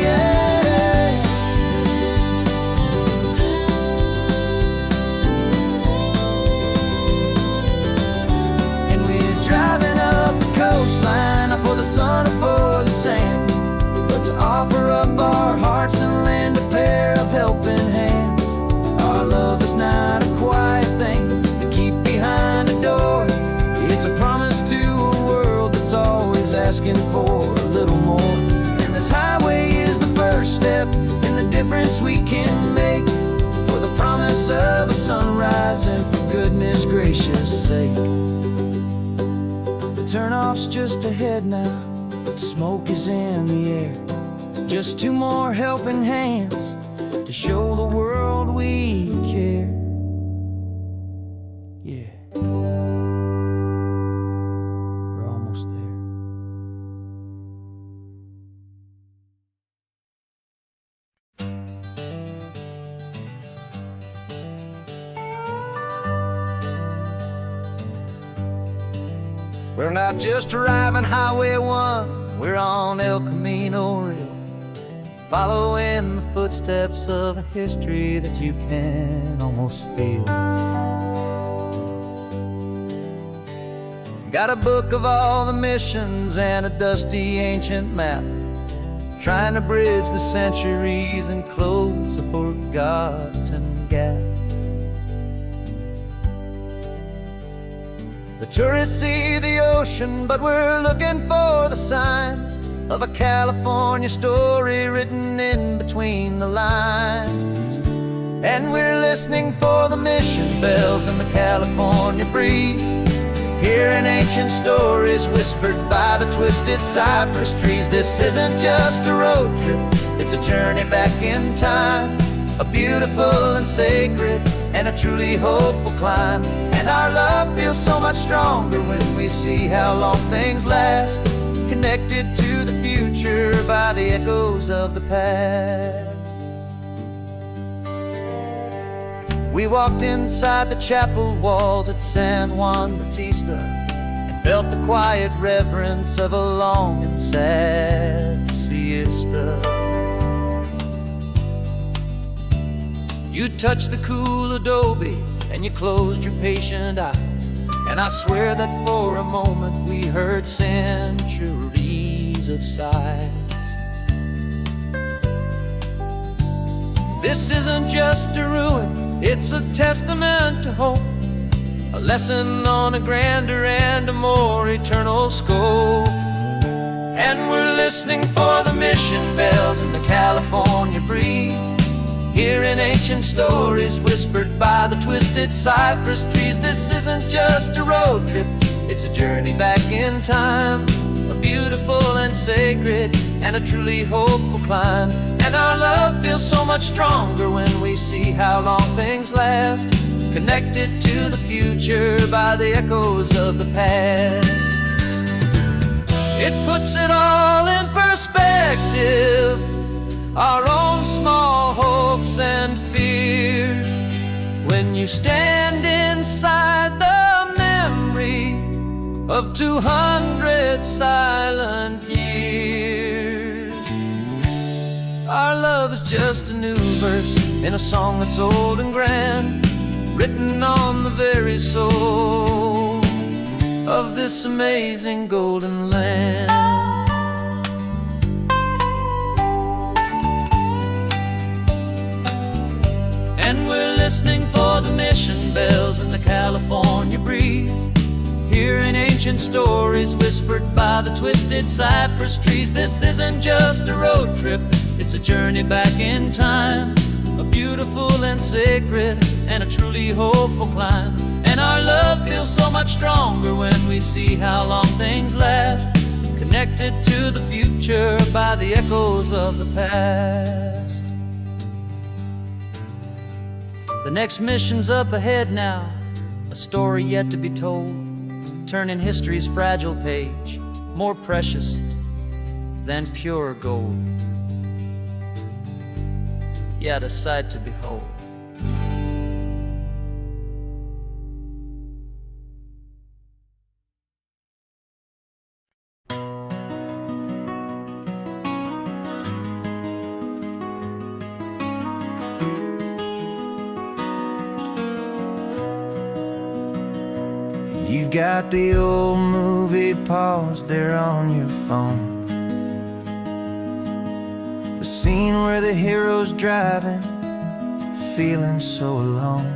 Yeah. And we're driving up the coastline, not for the sun or for the sand, but to offer up our hearts and lend a pair of helping hands. Our love is not a quiet thing to keep behind a door. It's a promise to a world that's always asking for a little more. And this highway is the first step in the difference we can make, for the promise of a sunrise and for goodness gracious sake. The turnoff's just ahead now, smoke is in the air. Just two more helping hands to show the world we care. Yeah. We're almost there. We're not just driving Highway 1, we're on El Camino Real, following the footsteps of a history that you can almost feel. Got a book of all the missions and a dusty ancient map, trying to bridge the centuries and close a forgotten gap. The tourists see the ocean, but we're looking for the signs of a California story written in between the lines. And we're listening for the mission bells in the California breeze, hearing ancient stories whispered by the twisted cypress trees. This isn't just a road trip, it's a journey back in time, a beautiful and sacred and a truly hopeful climb. And our love feels so much stronger when we see how long things last, connected to the future by the echoes of the past. We walked inside the chapel walls at San Juan Bautista and felt the quiet reverence of a long and sad siesta. You touched the cool adobe and you closed your patient eyes, and I swear that for a moment we heard centuries of sighs. This isn't just a ruin, it's a testament to hope, a lesson on a grander and a more eternal scope. And we're listening for the mission bells in the California breeze, hearing ancient stories whispered by the twisted cypress trees. This isn't just a road trip, it's a journey back in time, a beautiful and sacred and a truly hopeful climb. And our love feels so much stronger when we see how long things last, connected to the future by the echoes of the past. It puts it all in perspective, our own small hopes and fears, when you stand inside the memory of 200 silent years. Our love is just a new verse in a song that's old and grand, written on the very soul of this amazing golden land. And we're listening for the mission bells in the California breeze, hearing ancient stories whispered by the twisted cypress trees. This isn't just a road trip, it's a journey back in time, a beautiful and sacred and a truly hopeful climb. And our love feels so much stronger when we see how long things last, connected to the future by the echoes of the past. The next mission's up ahead now, a story yet to be told, turning history's fragile page more precious than pure gold. Yet a sight to behold. You've got the old movie paused there on your phone, the scene where the hero's driving, feeling so alone.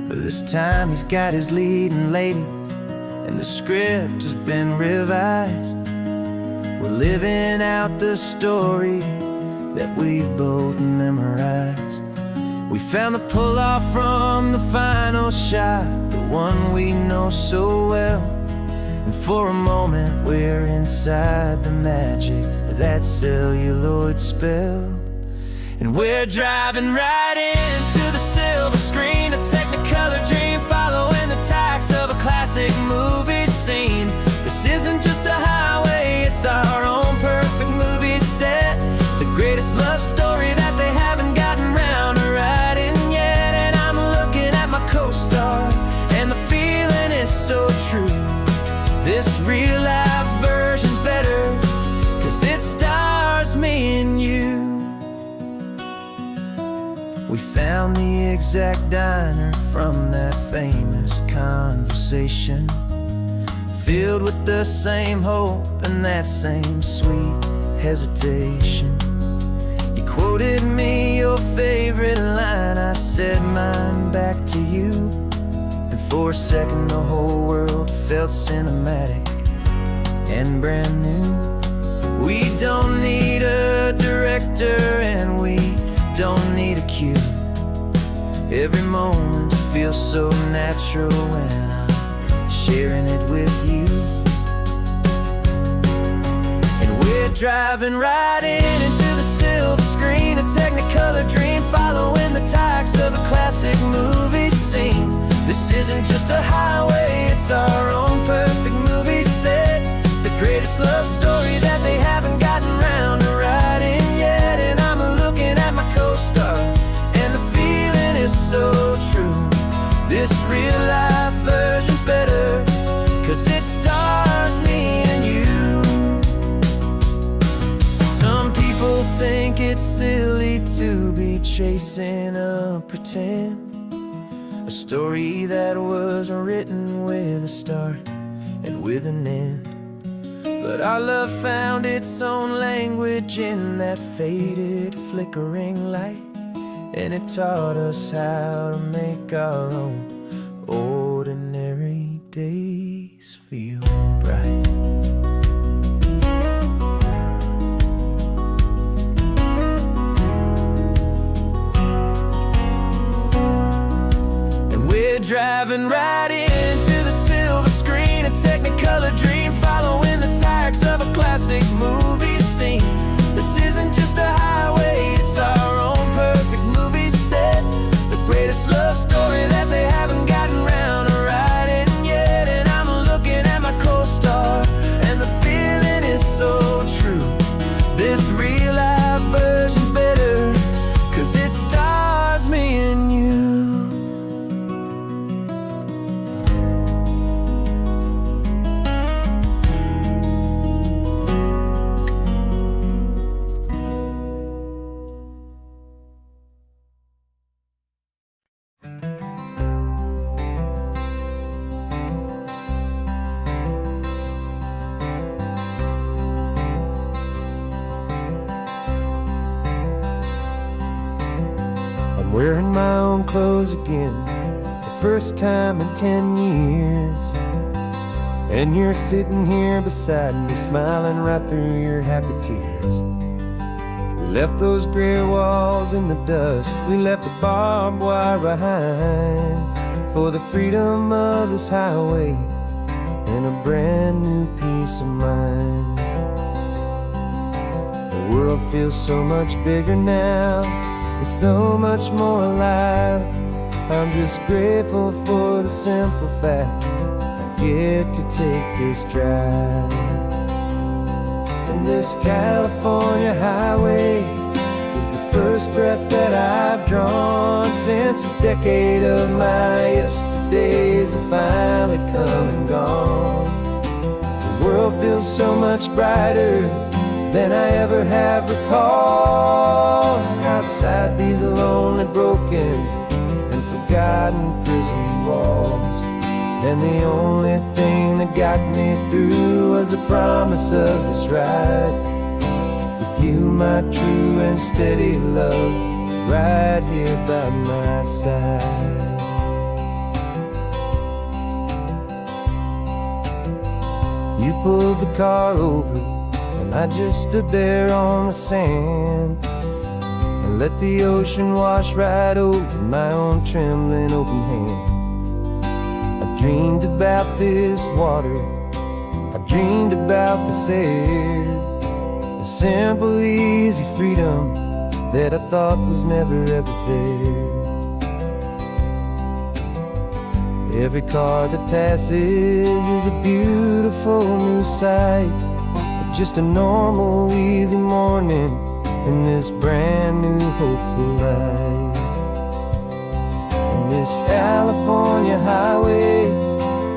But this time he's got his leading lady, and the script has been revised. We're living out the story that we've both memorized. We found the pull-off from the final shot, the one we know so well. And for a moment we're inside the magic of that celluloid spell. And we're driving right into the silver screen, a Technicolor dream, following the tacks of a classic movie scene. This isn't just a highway, it's our own perfect movie set, the greatest love story that they haven't gotten round to writing yet. And I'm looking at my co-star, and the feeling is so true. This real life version's better, 'cause it stars me and you. We found the exact diner from that famous conversation, filled with the same hope and that same sweet hesitation. You quoted me your favorite line, I said mine back to you. And for a second the whole world felt cinematic and brand new. We don't need a director and we don't need a cue. Every moment feels so natural when I'm sharing it with you. And we're driving right into the silver screen, a Technicolor dream, following the tacks of a classic movie scene. This isn't just a highway, it's our own perfect movie set, the greatest love story that they haven't gotten round to writing yet. And I'm looking at my co-star, and the feeling is so true. This real life version's better, 'cause it stars me and you. Some people think it's silly to be chasing a pretend, a story that was written with a start and with an end. But our love found its own language in that faded, flickering light, and it taught us how to make our own ordinary days feel bright. And we're driving right into the silver screen, a Technicolor dream, following the tacks of a classic movie scene. This isn't just a highway, it's our own perfect movie set, the greatest love story that they haven't gotten round to writing yet. And I'm looking at my co-star, and the feeling is so true. This real life version's better, 'cause it stars me and you. I'm wearing my own clothes again, the first time in 10 years. And you're sitting here beside me, smiling right through your happy tears. We left those gray walls in the dust, we left the barbed wire behind, for the freedom of this highway and a brand new peace of mind. The world feels so much bigger now, is so much more alive. I'm just grateful for the simple fact I get to take this drive. And this California highway is the first breath that I've drawn since a decade of my yesterdays have finally come and gone. The world feels so much brighter than I ever have recalled. Outside these lonely, broken, and forgotten prison walls. And the only thing that got me through was the promise of this ride with you, my true and steady love, right here by my side. You pulled the car over and I just stood there on the sand and let the ocean wash right over my own trembling open hand. I dreamed about this water, I dreamed about this air, the simple, easy freedom that I thought was never ever there. Every car that passes is a beautiful new sight, just a normal, easy morning in this brand new, hopeful life. And this California highway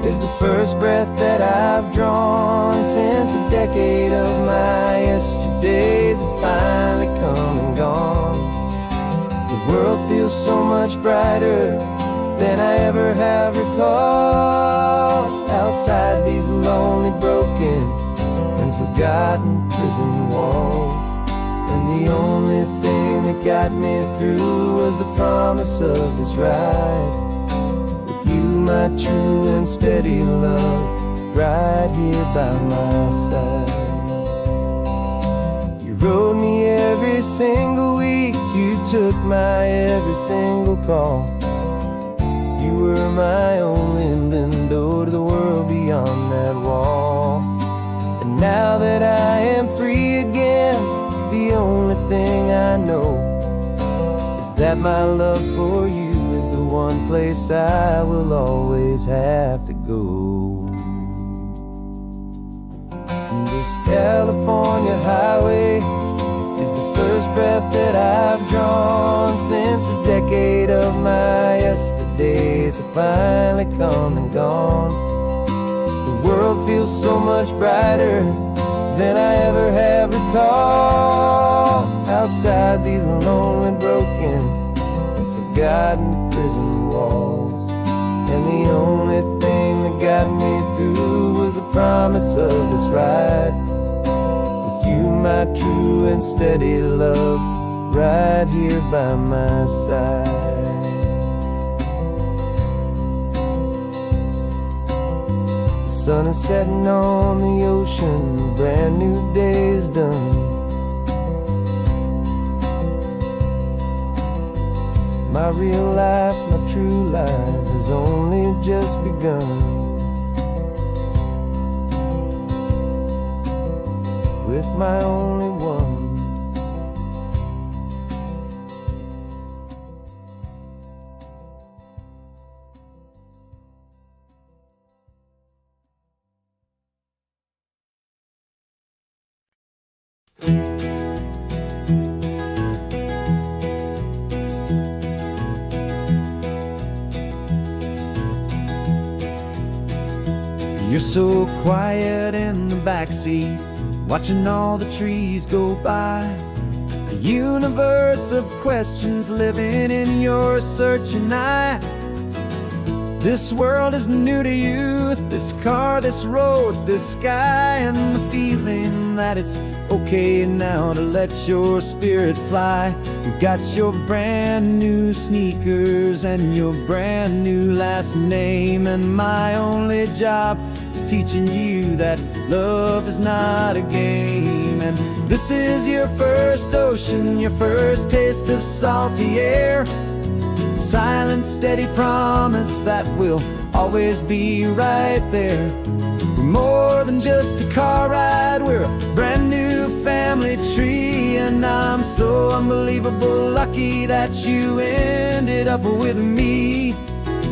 is the first breath that I've drawn since a decade of my yesterdays have finally come and gone. The world feels so much brighter than I ever have recalled. Outside these lonely, broken, and forgotten prison walls. And the only thing that got me through was the promise of this ride with you, my true and steady love, right here by my side. You rode me every single week, you took my every single call. You were my only window to the world beyond that wall. And now that I am free again, the only thing I know is that my love for you is the one place I will always have to go. And this California highway is the first breath that I've drawn since a decade of my yesterdays have finally come and gone. The world feels so much brighter than I ever have recalled. Outside these lonely, broken, and forgotten prison walls. And the only thing that got me through was the promise of this ride with you, my true and steady love, right here by my side. The sun is setting on the ocean, brand new day is done. My real life, my true life has only just begun. With my only one. You're so quiet in the backseat, watching all the trees go by. A universe of questions living in your searching eye. This world is new to you, this car, this road, this sky, and the feeling that it's okay now to let your spirit fly. You've got your brand new sneakers and your brand new last name, and my only job is teaching you that love is not a game. And this is your first ocean, your first taste of salty air. Silent, steady promise that we'll always be right there. We more than just a car ride, we're a brand new family tree. And I'm so unbelievable lucky that you ended up with me.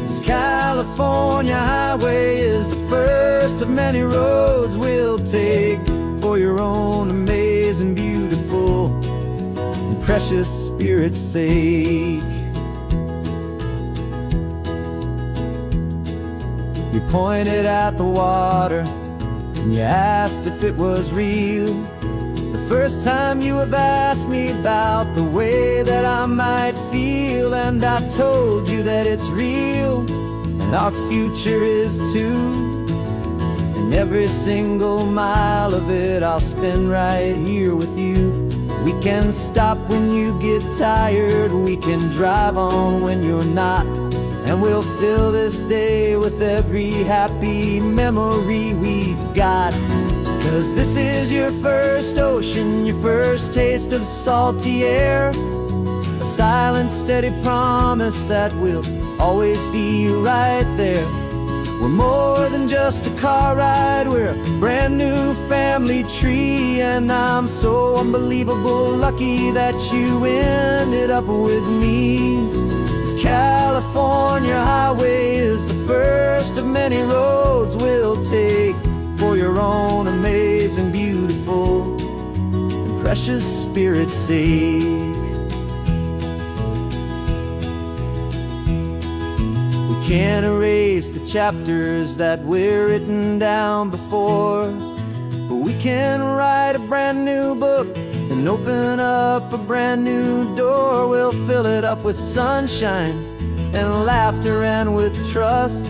This California highway is the first of many roads we'll take for your own amazing, beautiful, and precious spirit's sake. You pointed at the water and you asked if it was real. The first time you have asked me about the way that I might feel, and I told you that it's real and our future is too. And every single mile of it I'll spend right here with you. We can stop when you get tired, we can drive on when you're not, and we'll fill this day with every happy memory we've got. 'Cause this is your first ocean, your first taste of salty air, a silent, steady promise that we'll always be right there. We're more than just a car ride, we're a brand new family tree. And I'm so unbelievable lucky that you ended up with me. This California highway is the first of many roads we'll take for your own amazing, beautiful, and precious spirit's sake. We can't erase the chapters that were written down before, but we can write a brand new book and open up a brand new door. We'll fill it up with sunshine and laughter and with trust,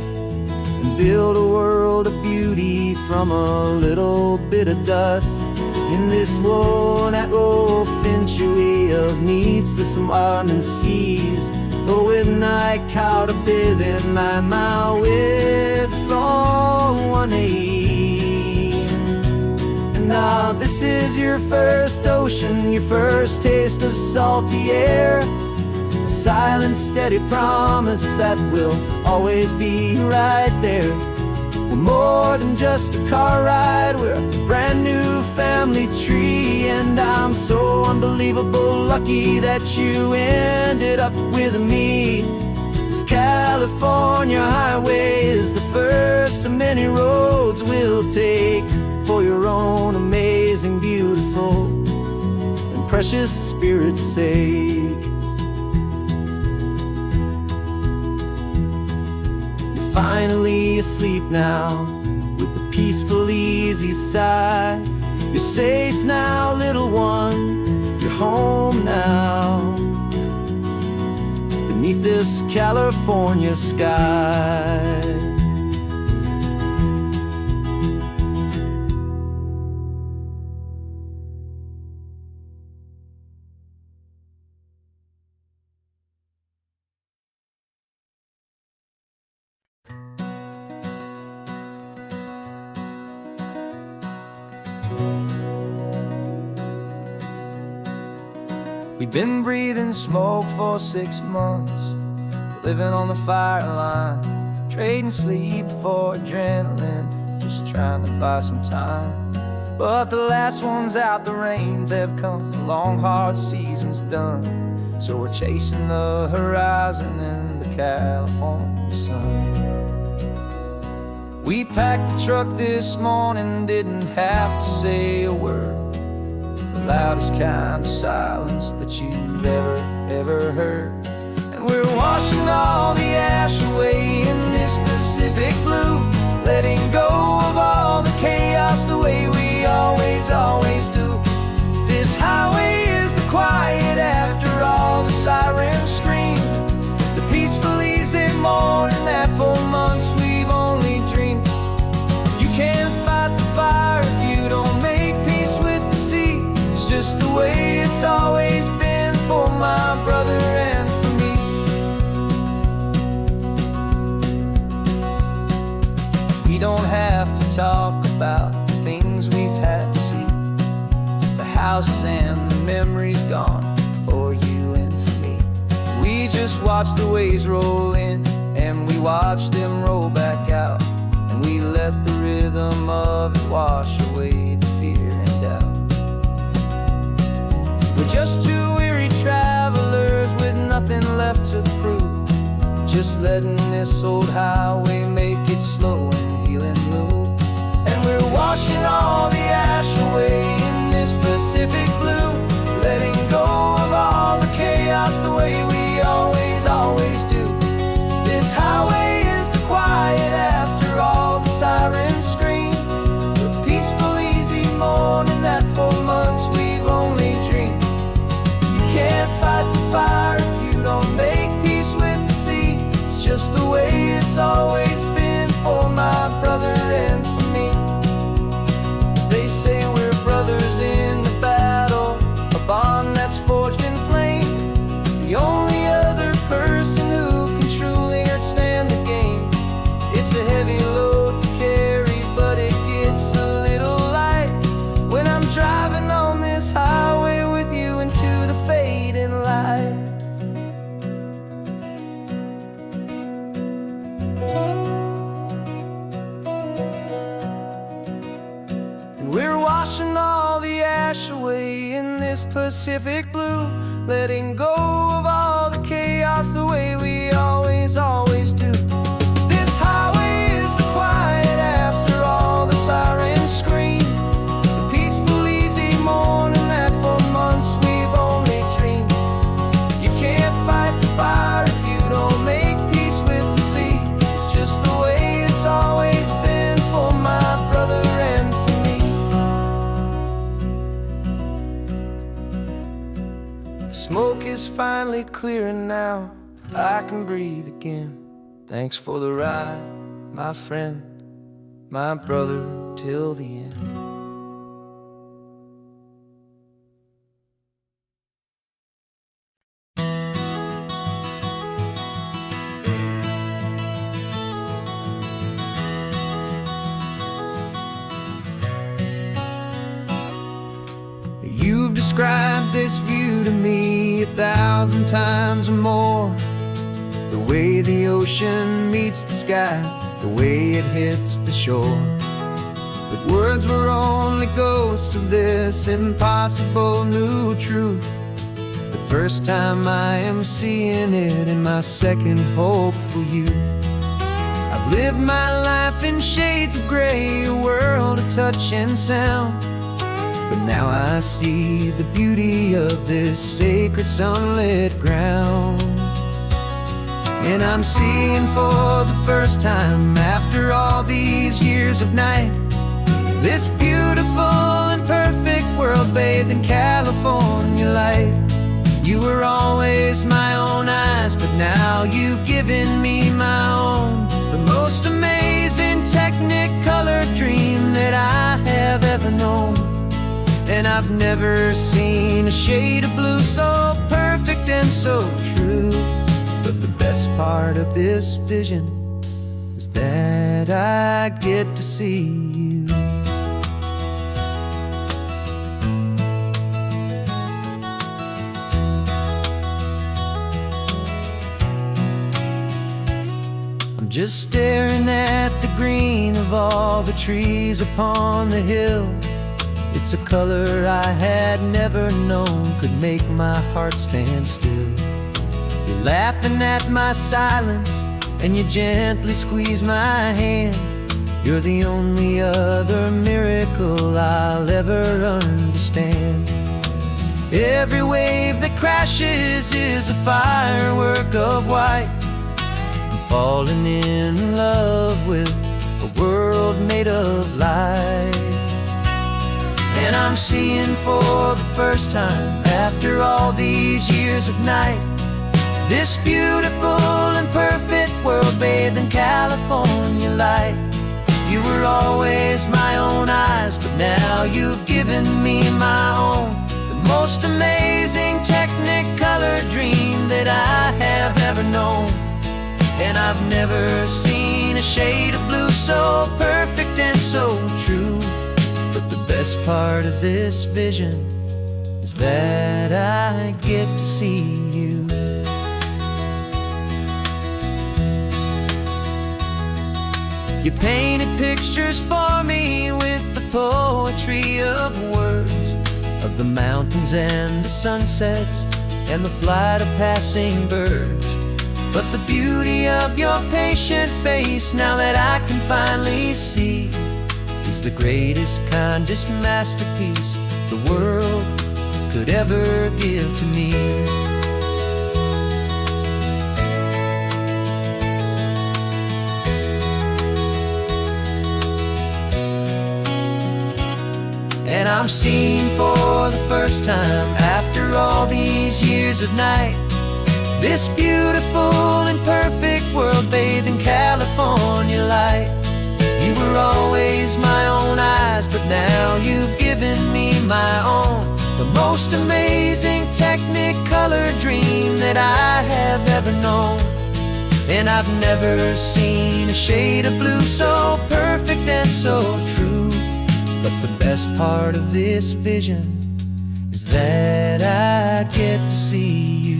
and build a world of beauty from a little bit of dust. In this world that finchuí of needless and seas, with night caught a bit in my way from one aim. And now this is your first ocean, your first taste of salty air, a silent, steady promise that we'll always be right there. We're more than just a car ride, we're a brand new family tree. And I'm so unbelievable lucky that you ended up with me. This California highway is the first of many roads we'll take for your own amazing, beautiful, and precious spirit's sake. Finally asleep now, with a peaceful, easy sigh. You're safe now, little one, you're home now, beneath this California sky. We've been breathing smoke for 6 months, living on the fire line, trading sleep for adrenaline, just trying to buy some time. But the last one's out, the rains have come, the long hard season's done, so we're chasing the horizon in the California sun. We packed the truck this morning, didn't have to say a word, the loudest kind of silence that you've ever heard. And we're washing all the ash away in this Pacific blue, letting go of all the chaos the way we always do. This highway is the quiet after all the sirens scream, the peaceful easy morning that for months we've only dreamed. You can't fight the fire if you don't make peace with the sea. It's just the way it's always been for my brother and for me. We don't have to talk about the things we've had to see, the houses and the memories gone for you and for me. We just watch the waves roll in, and we watch them roll back out, and we let let the rhythm of it wash away the fear and doubt. We're just two weary travelers with nothing left to prove, just letting this old highway make it slow and healing move. And we're washing all the ash away in this Pacific blue, letting go of all the chaos the way we always, always do. This highway is the quiet after all the sirens scream, the peaceful, easy morning that for months we've only dreamed. You can't fight the fire if you don't make peace with the sea. It's just the way it's always been for my brother and for me. They say we're brothers in the battle, a bond that's forged in flame. The only other person who can truly understand the game. It's a heavy load to carry, but it gets a little light when I'm driving on this highway with you into the fading light. We're washing all the ash away in this Pacific blue, letting go of all the chaos the way we always, always do. This highway is the quiet after all the sirens scream, the peaceful, easy morning that for months we've only dreamed. You can't fight the fire if you don't make peace with the sea. It's just the way it's always been for my brother and for me. The smoke is finally clearing now, I can breathe again. Thanks for the ride, my friend, my brother, till the end. You've described this view to me 1,000 times or more. The way the ocean meets the sky, the way it hits the shore. But words were only ghosts of this impossible new truth. The first time I am seeing it in my second hopeful youth. I've lived my life in shades of gray, a world of touch and sound. But now I see the beauty of this sacred sunlit ground. And I'm seeing for the first time after all these years of night, this beautiful and perfect world bathed in California light. You were always my own eyes, but now you've given me my own. The most amazing technicolor dream that I have ever known. And I've never seen a shade of blue so perfect and so true. But the best part of this vision is that I get to see you. I'm just staring at the green of all the trees upon the hill. It's a color I had never known could make my heart stand still. You're laughing at my silence and you gently squeeze my hand. You're the only other miracle I'll ever understand. Every wave that crashes is a firework of white. I'm falling in love with a world made of light. And I'm seeing for the first time after all these years of night, this beautiful and perfect world bathed in California light. You were always my own eyes, but now you've given me my own. The most amazing technicolor dream that I have ever known. And I've never seen a shade of blue so perfect and so true. But the best part of this vision is that I get to see you. You painted pictures for me with the poetry of words, of the mountains and the sunsets and the flight of passing birds. But the beauty of your patient face, now that I can finally see, is the greatest, kindest masterpiece the world could ever give to me. And I'm seeing for the first time, after all these years of night, this beautiful and perfect world bathed in California light. You were always my own eyes, but now you've given me my own, the most amazing technicolor dream that I have ever known. And I've never seen a shade of blue so perfect and so true. But the best part of this vision is that I get to see you.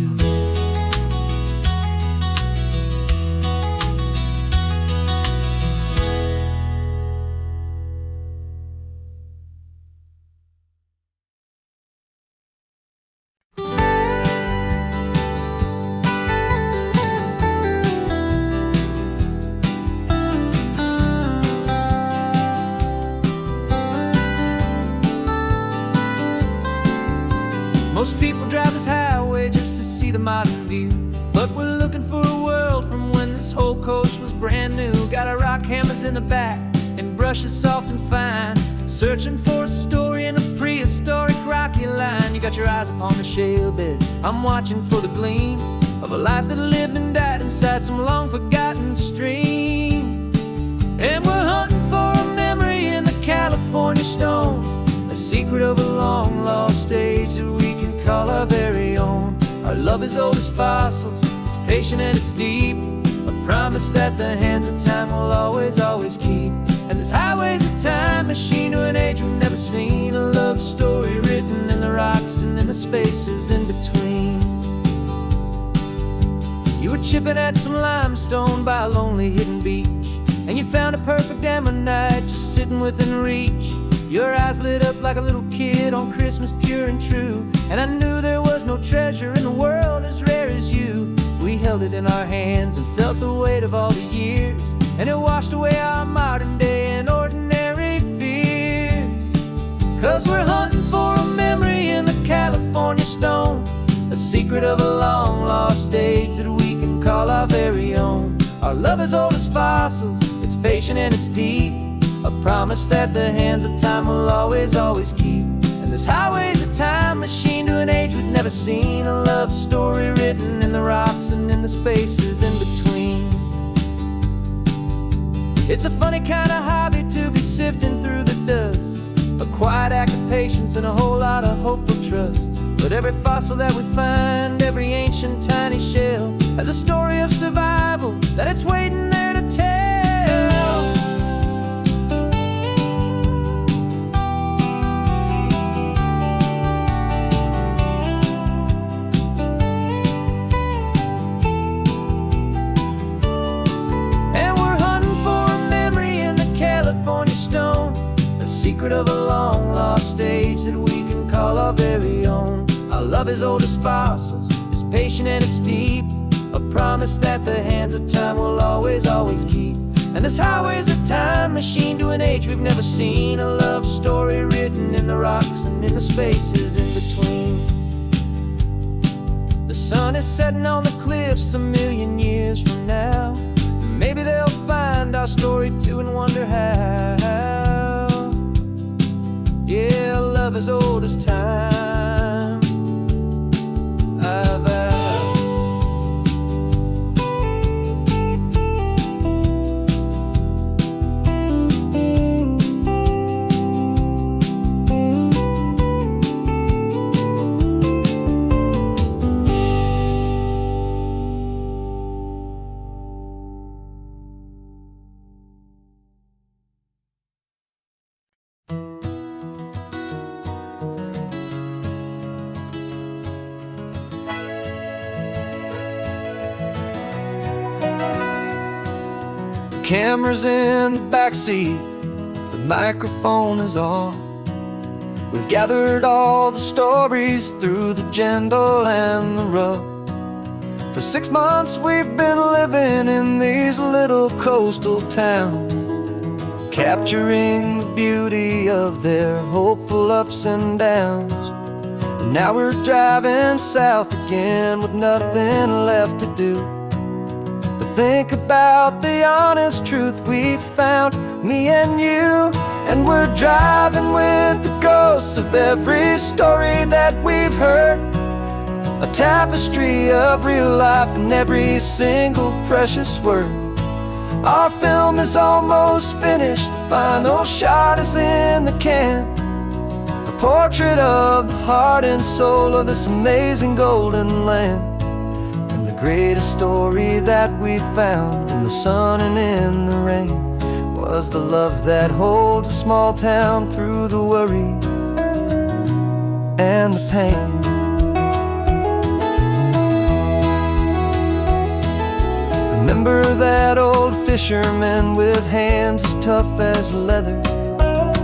Most people drive this highway just to see the modern view, but we're looking for a world from when this whole coast was brand new. Got our rock hammers in the back and brushes soft and fine, searching for a story in a prehistoric rocky line. You got your eyes upon the shale beds, I'm watching for the gleam of a life that lived and died inside some long forgotten stream. And we're hunting for a memory in the California stone, a secret of a long lost age that we can call our very own. Our love is old as fossils, it's patient and it's deep, a promise that the hands of time will always, always keep. And this highway's a time machine to an age we've never seen, a love story written in the rocks and in the spaces in between. You were chipping at some limestone by a lonely hidden beach, and you found a perfect ammonite just sitting within reach. Your eyes lit up like a little kid on Christmas, pure and true, and I knew there was no treasure in the world as rare as you. We held it in our hands and felt the weight of all the years, and it washed away our modern day and ordinary fears. 'Cause we're hunting for a memory in the California stone, a secret of a long lost age that we can call our very own. Our love is old as fossils, it's patient and it's deep, a promise that the hands of time will always, always keep. And this highway's a time machine to an age we've never seen, a love story written in the rocks and in the spaces in between. It's a funny kind of hobby to be sifting through the dust, a quiet act of patience and a whole lot of hopeful trust. But every fossil that we find, every ancient tiny shell, has a story of survival that it's waiting there to tell. Secret of a long lost age that we can call our very own. Our love is old as fossils, it's patient and it's deep, a promise that the hands of time will always, always keep. And this highway's a time machine to an age we've never seen, a love story written in the rocks and in the spaces in between. The sun is setting on the cliffs a million years from now, maybe they'll find our story too and wonder how. Yeah, love as old as time, I vow. camera's in the backseat, the microphone is on. We've gathered all the stories through the gentle and the rough. For 6 months we've been living in these little coastal towns, capturing the beauty of their hopeful ups and downs. And now we're driving south again with nothing left to do but think about the honest truth we found, me and you. And we're driving with the ghosts of every story that we've heard, a tapestry of real life in every single precious word. Our film is almost finished, the final shot is in the can, a portrait of the heart and soul of this amazing golden land. And the greatest story that we found in the sun and in the rain was the love that holds a small town through the worry and the pain. Remember that old fisherman with hands as tough as leather?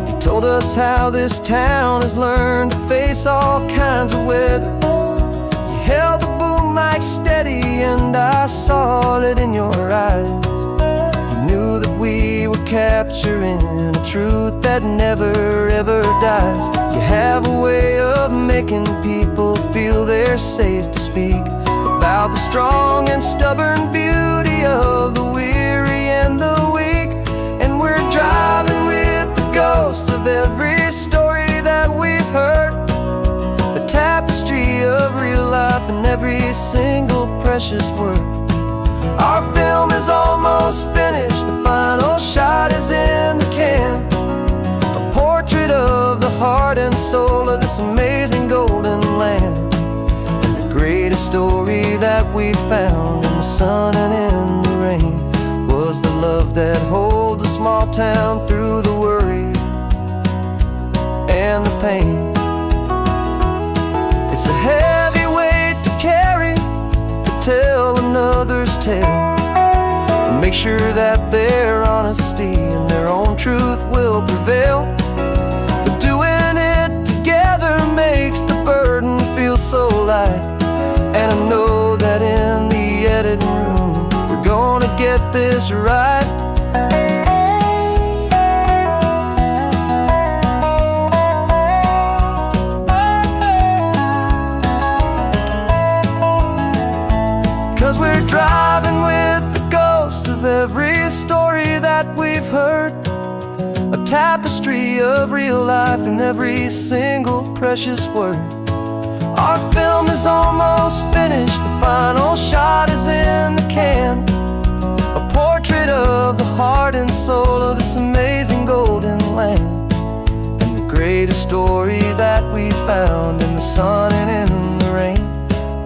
He told us how this town has learned to face all kinds of weather. You held the boom mic steady and I saw it in your eyes. You knew that we were capturing a truth that never ever dies. You have a way of making people feel they're safe to speak about the strong and stubborn beauty of the weary and the weak. And we're driving with the ghosts of every story that we've heard, a tapestry of real life in every single precious word. Our film is almost finished, the final shot is in the can, a portrait of the heart and soul of this amazing golden land. Greatest story that we found in the sun and in the rain was the love that holds a small town through the worry and the pain. It's a heavy weight to carry, to tell another's tale, and make sure that their honesty and their own truth will prevail. But doing it together makes the burden feel so light. And I know that in the editing room we're gonna get this right. 'Cause we're driving with the ghosts of every story that we've heard, a tapestry of real life in every single precious word. Our film is almost finished, the final shot is in the can, a portrait of the heart and soul of this amazing golden land. And the greatest story that we found in the sun and in the rain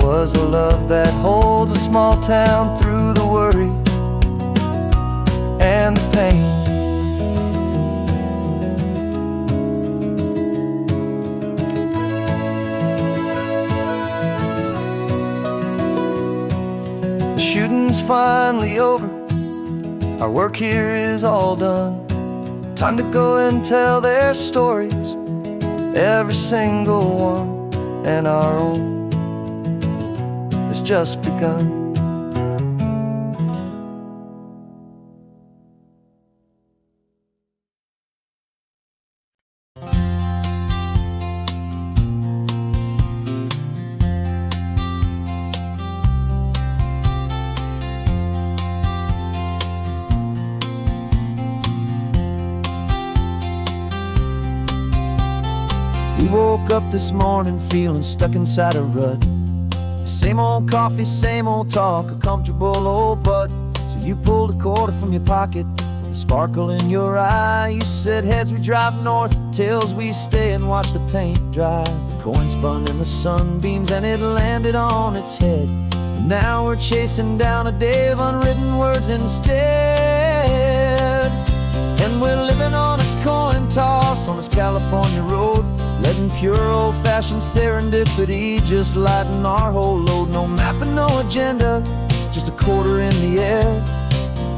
was the love that holds a small town through the worry and the pain. Shooting's finally over, our work here is all done. Time to go and tell their stories, every single one, and our own has just begun. We woke up this morning feeling stuck inside a rut. Same old coffee, same old talk, a comfortable old butt. So you pulled a quarter from your pocket with a sparkle in your eye. You said heads we drive north, tails we stay and watch the paint dry. The coin spun in the sunbeams and it landed on its head. And now we're chasing down a day of unwritten words instead. And we're living on a coin toss on this California road, letting pure old-fashioned serendipity just lighten our whole load. No map and no agenda, just a quarter in the air.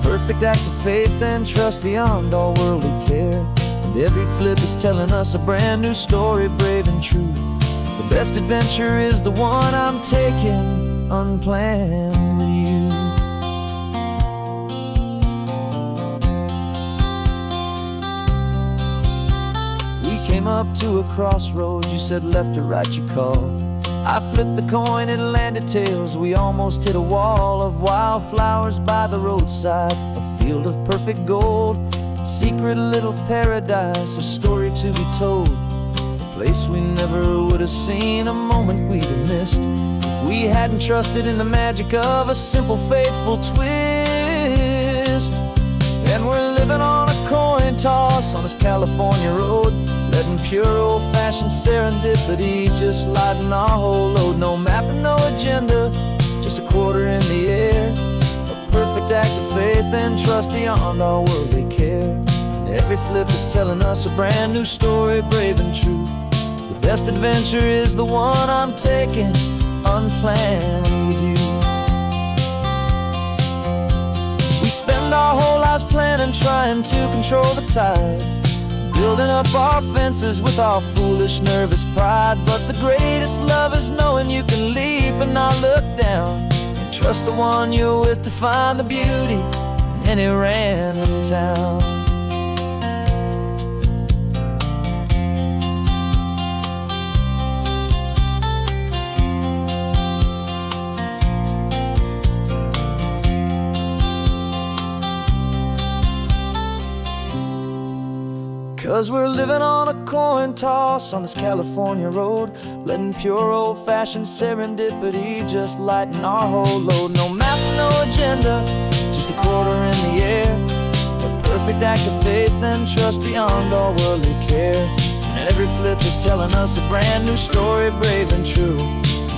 perfect act of faith and trust beyond all worldly care. And every flip is telling us a brand new story, brave and true. The best adventure is the one I'm taking unplanned with you. We came up to a crossroads, you said left or right you called. I flipped the coin, it landed tails. We almost hit a wall of wildflowers by the roadside, a field of perfect gold, secret little paradise, a story to be told, a place we never would have seen, a moment we'd have missed if we hadn't trusted in the magic of a simple, faithful twist. And we're living on a coin toss on this California road, letting pure old-fashioned serendipity just lighten our whole load. No map and no agenda, just a quarter in the air, a perfect act of faith and trust beyond our worldly care. And every flip is telling us a brand new story, brave and true. The best adventure is the one I'm taking unplanned with you. We spend our whole lives planning, trying to control the tide, building up our fences with our foolish, nervous pride. But the greatest love is knowing you can leap and not look down, and trust the one you're with to find the beauty in any random town. 'Cause we're living on a coin toss on this California road, letting pure old-fashioned serendipity just lighten our whole load. No map, no agenda, just a quarter in the air, a perfect act of faith and trust beyond all worldly care. And every flip is telling us a brand new story, brave and true.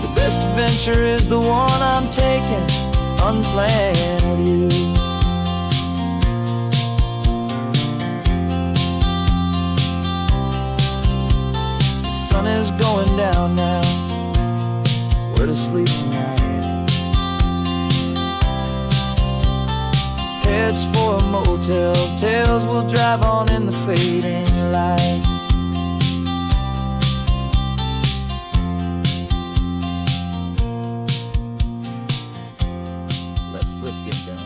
The best adventure is the one I'm taking unplanned with you. Sun is going down now, we're to sleep tonight. Heads for a motel, tails will drive on in the fading light. Let's flip get down.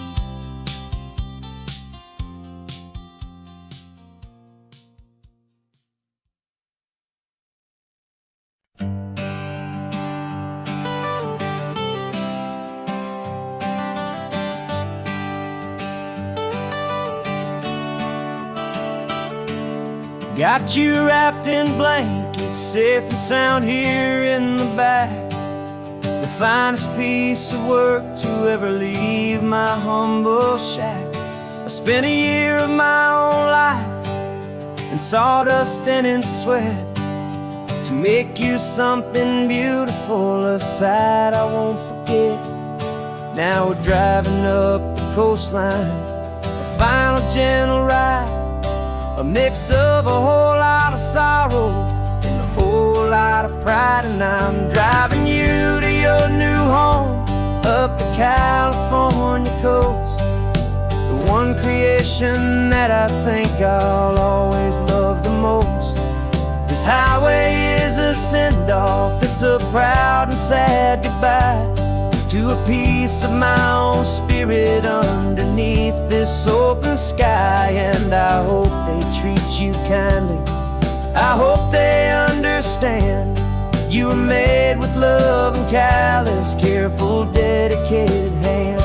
Got you wrapped in blankets, safe and sound here in the back. The finest piece of work to ever leave my humble shack. I spent a year of my own life in sawdust and in sweat to make you something beautiful, a sight I won't forget. Now we're driving up the coastline, a final gentle ride, a mix of a whole lot of sorrow and a whole lot of pride. And I'm driving you to your new home up the California coast, the one creation that I think I'll always love the most. This highway is a send-off, it's a proud and sad goodbye to a piece of my own spirit underneath this open sky. And I hope they treat you kindly, I hope they understand you were made with love and callous, careful, dedicated hands.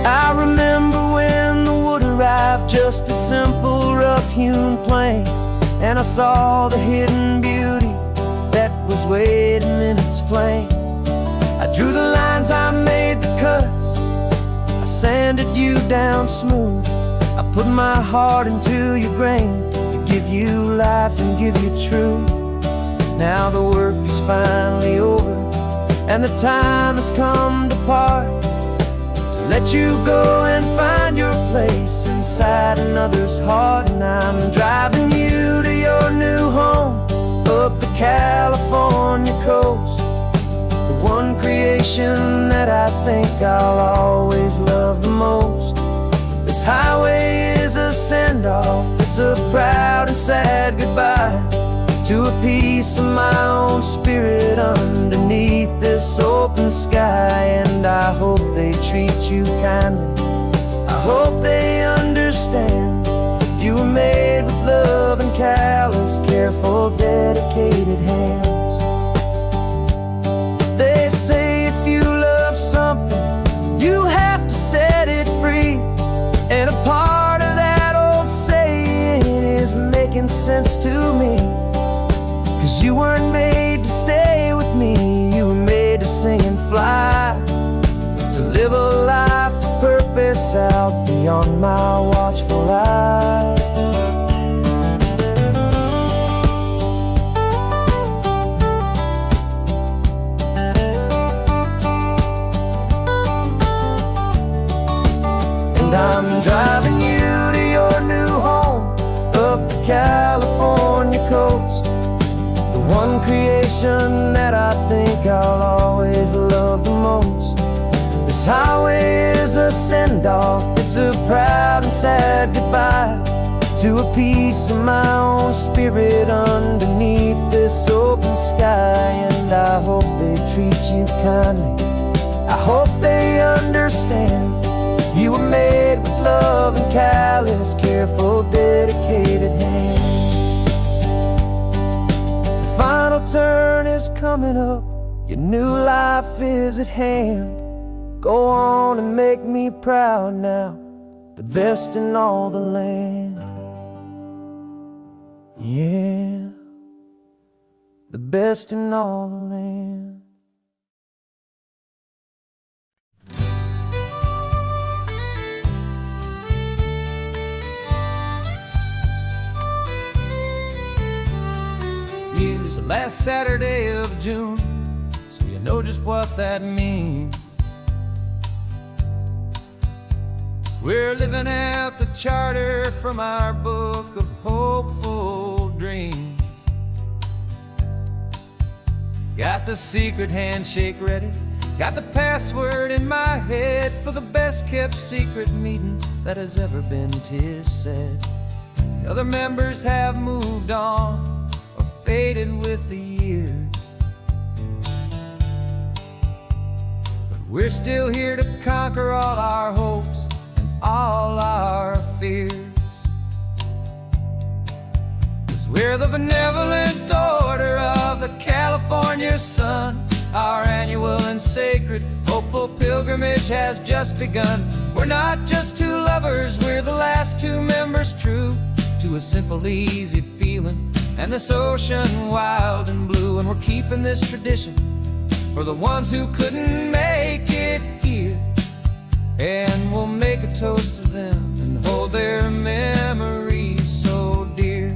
I remember when the wood arrived, just a simple rough-hewn plank, and I saw the hidden beauty that was waiting in its flame. I drew the lines, I made the cuts, I sanded you down smooth. I put my heart into your grain to give you life and give you truth. Now the work is finally over, and the time has come to part, to let you go and find your place inside another's heart. And I'm driving you to your new home up the California coast, the one creation creation that I think I'll always love the most. This highway is a send-off, it's a proud and sad goodbye to a piece of my own spirit underneath this open sky. And I hope they treat you kindly, I hope they understand. You were made with love and callous, careful, dedicated hands. They say if you love something, you have to set it free. And a part of that old saying is making sense to me. 'Cause you weren't made to stay with me, you were made to sing and fly, to live a life of purpose out beyond my watchful eye. And I'm driving you to your new home up the California coast, the one creation that I think I'll always love the most. This highway is a send-off, it's a proud and sad goodbye to a piece of my own spirit underneath this open sky. And I hope they treat you kindly, I hope they understand. You were made with love and callous, careful, dedicated hands. The final turn is coming up, your new life is at hand. Go on and make me proud now, the best in all the land. Yeah, the best in all the land. It's the last Saturday of June, so you know just what that means. We're living out the charter from our book of hopeful dreams. Got the secret handshake ready, got the password in my head for the best kept secret meeting that has ever been, 'tis said. The other members have moved on, faded with the years, but we're still here to conquer all our hopes and all our fears. 'Cause we're the benevolent order of the California sun. Our annual and sacred hopeful pilgrimage has just begun. We're not just two lovers, we're the last two members true to a simple, easy feeling and this ocean wild and blue. And we're keeping this tradition for the ones who couldn't make it here. And we'll make a toast to them and hold their memories so dear.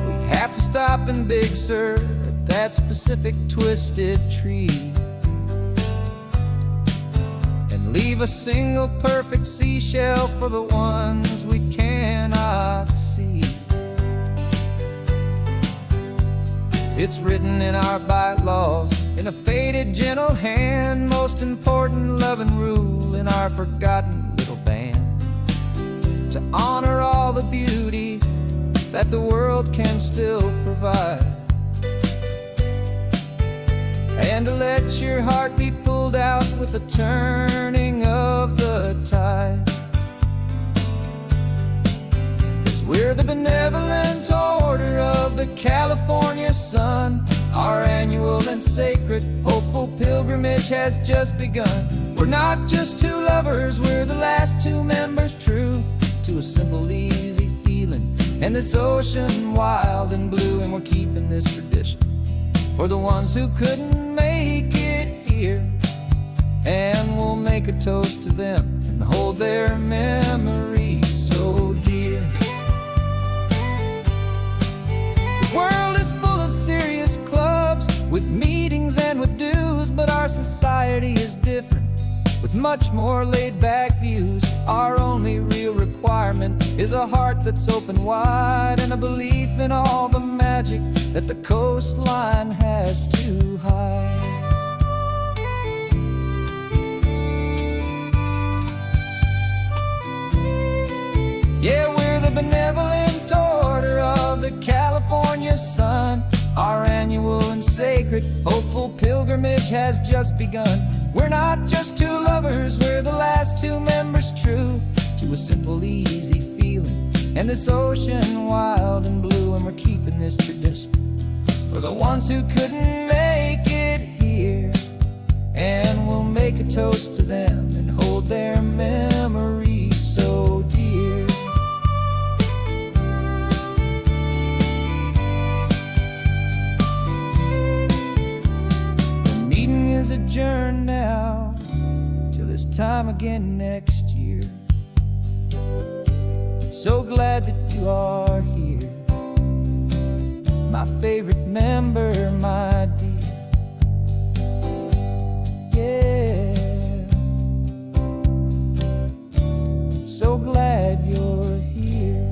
We have to stop in Big Sur at that specific twisted tree, leave a single perfect seashell for the ones we cannot see. It's written in our bylaws, in a faded gentle hand, most important loving rule in our forgotten little band, to honor all the beauty that the world can still provide, and to let your heart be pulled out with the turning of the tide. 'Cause we're the benevolent order of the California sun. Our annual and sacred hopeful pilgrimage has just begun. We're not just two lovers, we're the last two members true to a simple, easy feeling and this ocean wild and blue. And we're keeping this tradition for the ones who couldn't make it here, and we'll make a toast to them and hold their memories so dear. The world is full of serious clubs with meetings and with dues, but our society is different with much more laid-back views. Our only real requirement is a heart that's open wide, and a belief in all the magic that the coastline has to hide. Yeah, we're the benevolent order of the California sun. Our annual and sacred, hopeful pilgrimage has just begun. We're not just two lovers, we're the last two members true to a simple, easy feeling, and this ocean wild and blue. And we're keeping this tradition for the ones who couldn't make it here, and we'll make a toast to them and hold their memories so dear. Is adjourned now till this time again next year. So glad that you are here, my favorite member, my dear. Yeah, so glad you're here.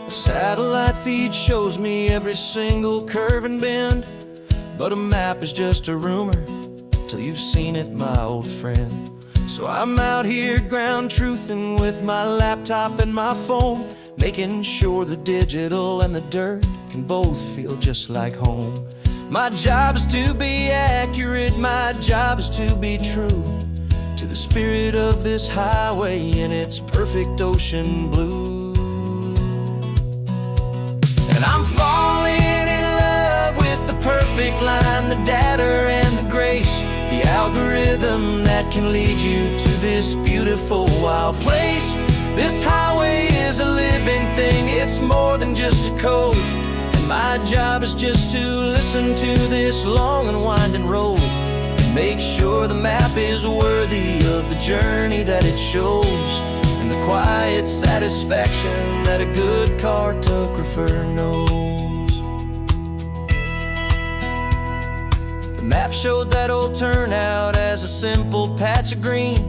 Satellite feed shows me every single curve and bend, but a map is just a rumor till you've seen it, my old friend. So I'm out here ground truthing with my laptop and my phone, making sure the digital and the dirt can both feel just like home. My job is to be accurate, my job is to be true to the spirit of this highway in its perfect ocean blue. And I'm falling in love with the perfect line, the data and the grace, the algorithm that can lead you to this beautiful wild place. This highway is a living thing, it's more than just a code, and my job is just to listen to this long and winding road and make sure the map is worthy of the journey that it shows, and the quiet satisfaction that a good cartographer knows. The map showed that old turnout as a simple patch of green,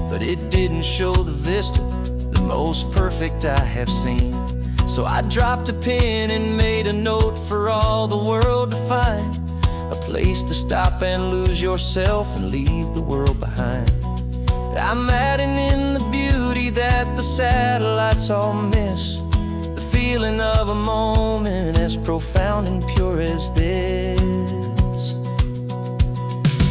but it didn't show the vista, the most perfect I have seen. So I dropped a pin and made a note for all the world to find, a place to stop and lose yourself and leave the world behind. I'm adding in the beauty that the satellites all miss, the feeling of a moment as profound and pure as this.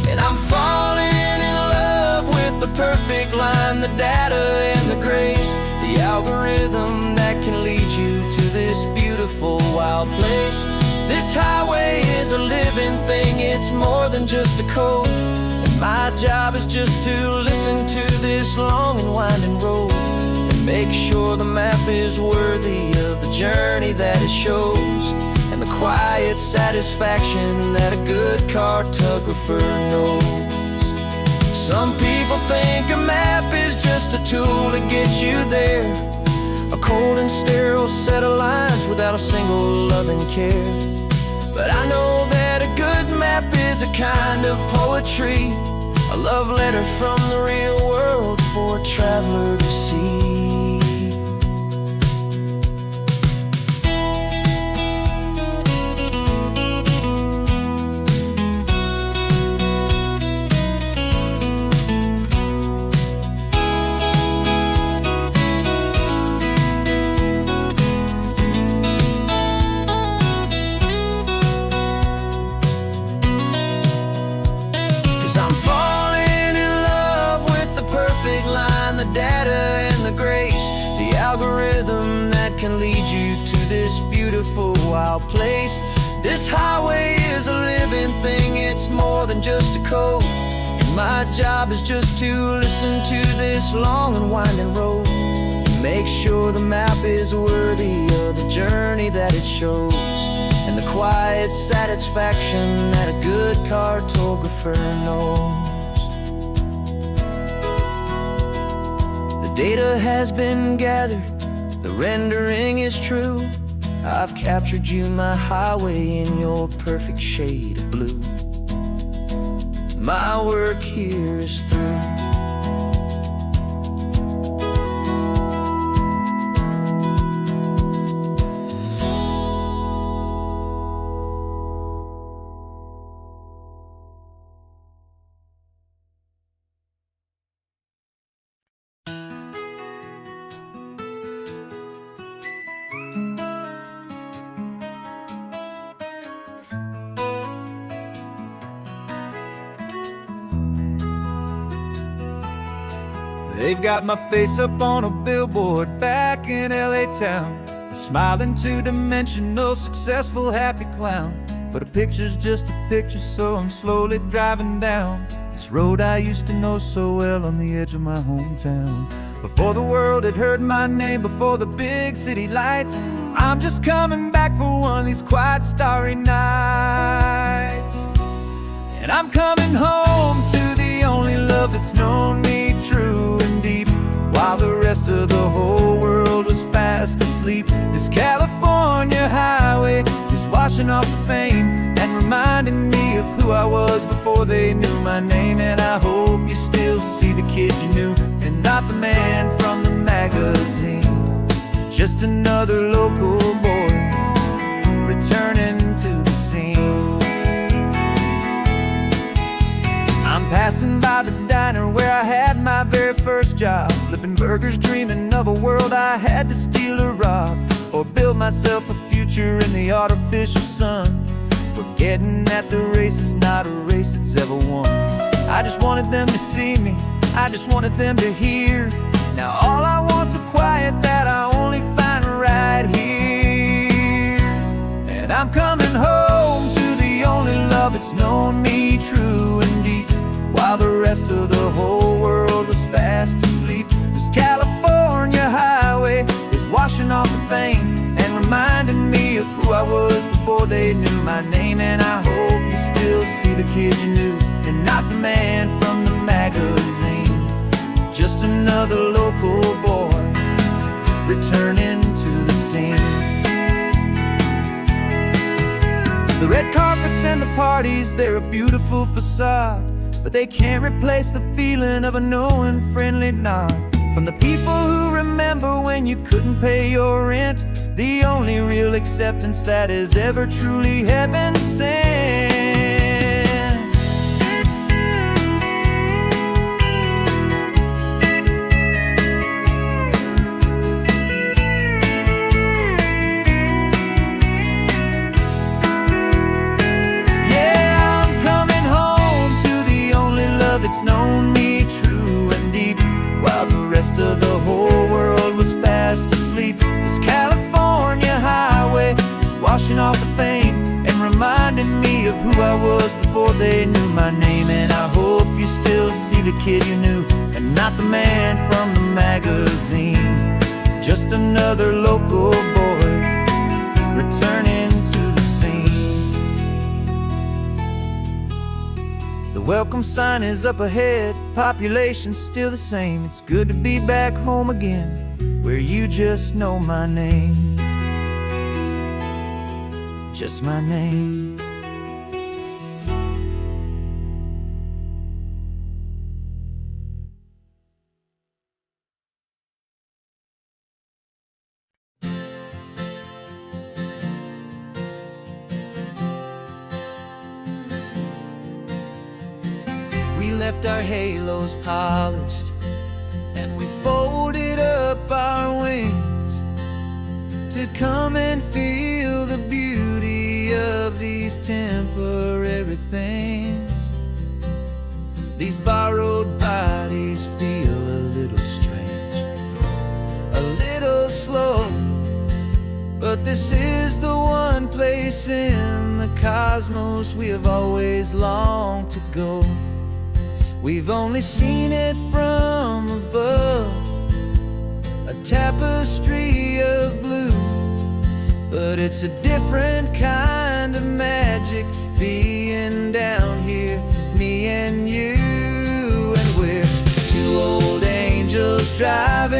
And I'm falling in love with the perfect line, the data and the grace, the algorithm that can lead you to this beautiful wild place. This highway is a living thing, it's more than just a code, and my job is just to listen to this long and winding road and make sure the map is worthy of the journey that it shows, and the quiet satisfaction that a good cartographer knows. Some people think a map is just a tool to get you there, a cold and sterile set of lines without a single loving care. But I know that a good map is a kind of poetry, a love letter from the real world for a traveler to see. Wild place. This highway is a living thing, it's more than just a code, and my job is just to listen to this long and winding road and make sure the map is worthy of the journey that it shows, and the quiet satisfaction that a good cartographer knows. data has been gathered, the rendering is true. I've captured you, my highway, in your perfect shade of blue. My work here is through. They've got my face up on a billboard back in LA town, a smiling two-dimensional, successful, happy clown. But a picture's just a picture, so I'm slowly driving down this road I used to know so well on the edge of my hometown. Before the world had heard my name, before the big city lights, I'm just coming back for one of these quiet, starry nights. And I'm coming home to the only love that's known me true and deep, while the rest of the whole world was fast asleep. This California highway is washing off the fame and reminding me of who I was before they knew my name. And I hope you still see the kid you knew, and not the man from the magazine. Just another local boy returning to the scene. I'm passing by the diner where I had my very first job, flipping burgers, dreaming of a world I had to steal or rob, or build myself a future in the artificial sun, forgetting that the race is not a race that's ever won. I just wanted them to see me, I just wanted them to hear. Now all I want's a quiet that I only find right here. And I'm coming home to the only love that's known me true and deep, while the rest of the whole world was fast asleep. This California highway is washing off the fame and reminding me of who I was before they knew my name. And I hope you still see the kid you knew, and not the man from the magazine. Just another local boy returning to the scene. The red carpets and the parties, they're a beautiful facade, but they can't replace the feeling of a knowing, friendly nod from the people who remember when you couldn't pay your rent. The only real acceptance that is ever truly heaven sent. Yeah, I'm coming home to the only love that's known me true and deep, while the rest of the whole world was fast asleep. This California highway is washing off the fame and reminding me of who I was before they knew my name. And I hope you still see the kid you knew, and not the man from the magazine. Just another local boy returning to the scene. The welcome sign is up ahead, population's still the same. It's good to be back home again, where you just know my name. Just my name. We left our halos polished, and we folded up our wings to come and feel the beauty of these temporary things. These borrowed bodies feel a little strange, a little slow, but this is the one place in the cosmos we have always longed to go. We've only seen it from above, a tapestry of blue, but it's a different kind of magic being down here, me and you. And we're two old angels driving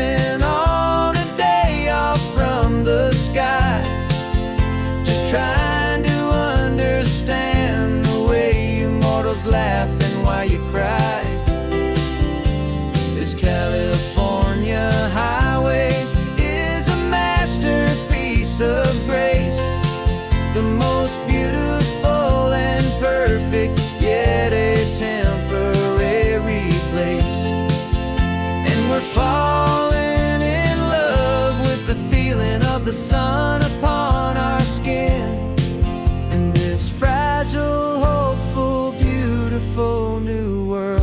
the sun upon our skin in this fragile, hopeful, beautiful new world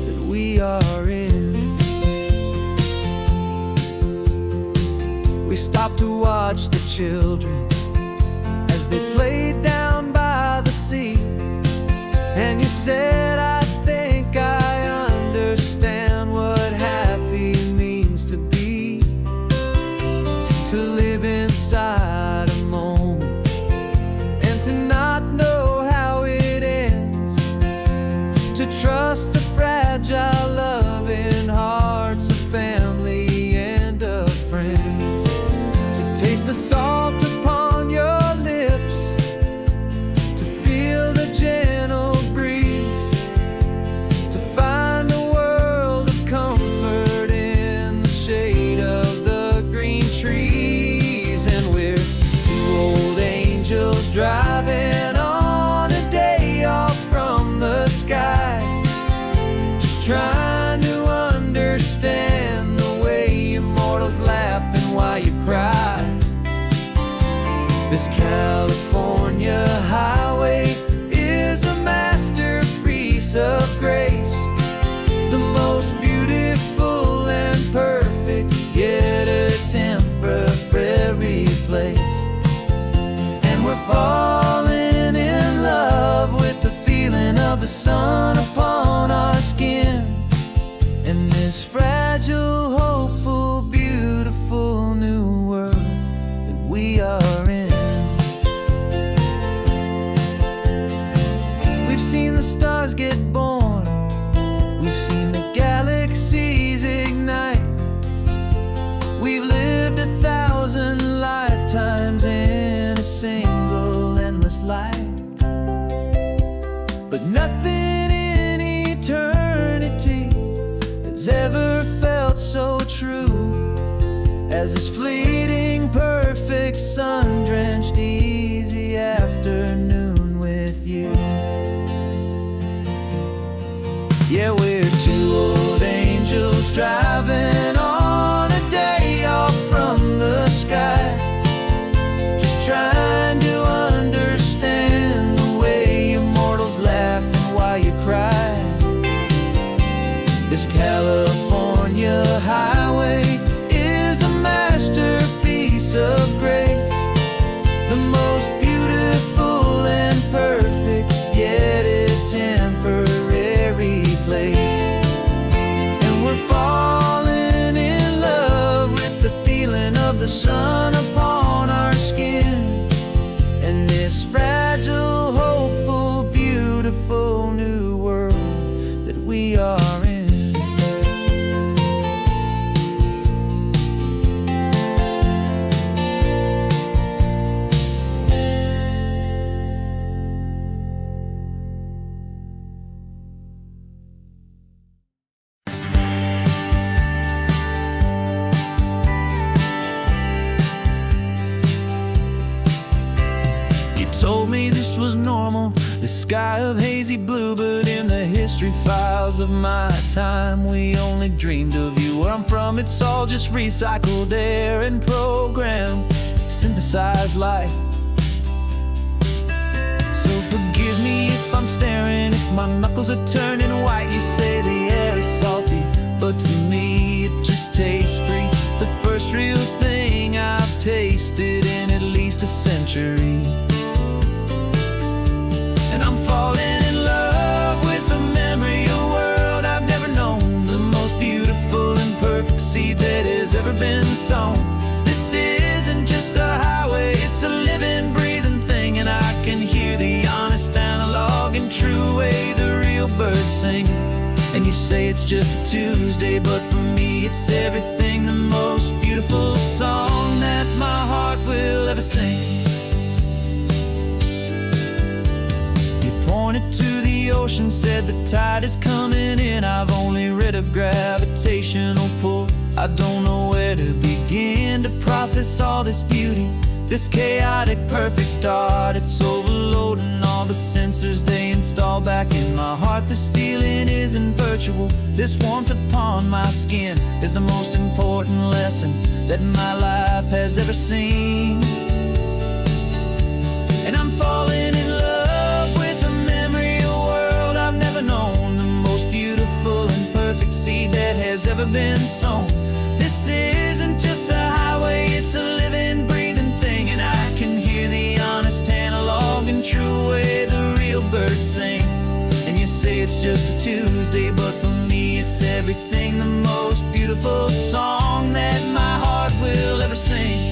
that we are in. We stopped to watch the children as they played down by the sea, and you said, I think I understand what happy means to be, to live inside a moment and to not know how it ends, to trust the fragile, loving hearts of family and of friends, to taste the salt upon your lips, to feel the gentle breeze, to find a world of comfort in the shade of the green trees. And we're two old angels driving on a day off from the sky, just trying to understand the way immortals laugh and why you cry. This California highway is a masterpiece of grace, the most beautiful and perfect, yet a temporary place. And we're falling in love with the feeling of the sun upon our skin in this fragile, hopeful, beautiful new world that we are in. We've seen the stars get born, we've seen the galaxies ignite, we've lived 1,000 lifetimes in a single endless life. But nothing in eternity has ever felt so true as this fleeting, perfect, sun-drenched, easy afternoon with you. Yeah, we're two old angels driving on a day off from the sky, just trying to understand the way immortals laugh and why you cry. This California highway is a masterpiece of grace, the most beautiful and perfect, yet a temporary place. And we're falling in love with the feeling of the sun upon our skin and this fragile, hopeful, beautiful new world that we are in. Told me this was normal, this sky of hazy blue, but in the history files of my time, we only dreamed of you. Where I'm from, it's all just recycled air and programmed, synthesized light. So forgive me if I'm staring, if my knuckles are turning white. You say the air is salty, but to me it just tastes free. The first real thing I've tasted in at least a century. And I'm falling in love with the memory of a world I've never known, the most beautiful and perfect seed that has ever been sown. This isn't just a highway, it's a living, breathing thing, and I can hear the honest, analog, and true way the real birds sing. And you say it's just a Tuesday, but for me it's everything, the most beautiful song that my heart will ever sing. Pointed to the ocean, said the tide is coming in. I've only read of gravitational pull, I don't know where to begin to process all this beauty, this chaotic, perfect art. It's overloading all the sensors they install back in my heart. This feeling isn't virtual, this warmth upon my skin is the most important lesson that my life has ever ever seen. And I'm falling in love with the memory of a world I've never known, the most beautiful and perfect seed that has ever been sown. This isn't just a highway, it's a living, breathing thing, and I can hear the honest analog and true way the real birds sing. And you say it's just a Tuesday, but for me it's everything, the most beautiful song that my heart will ever sing.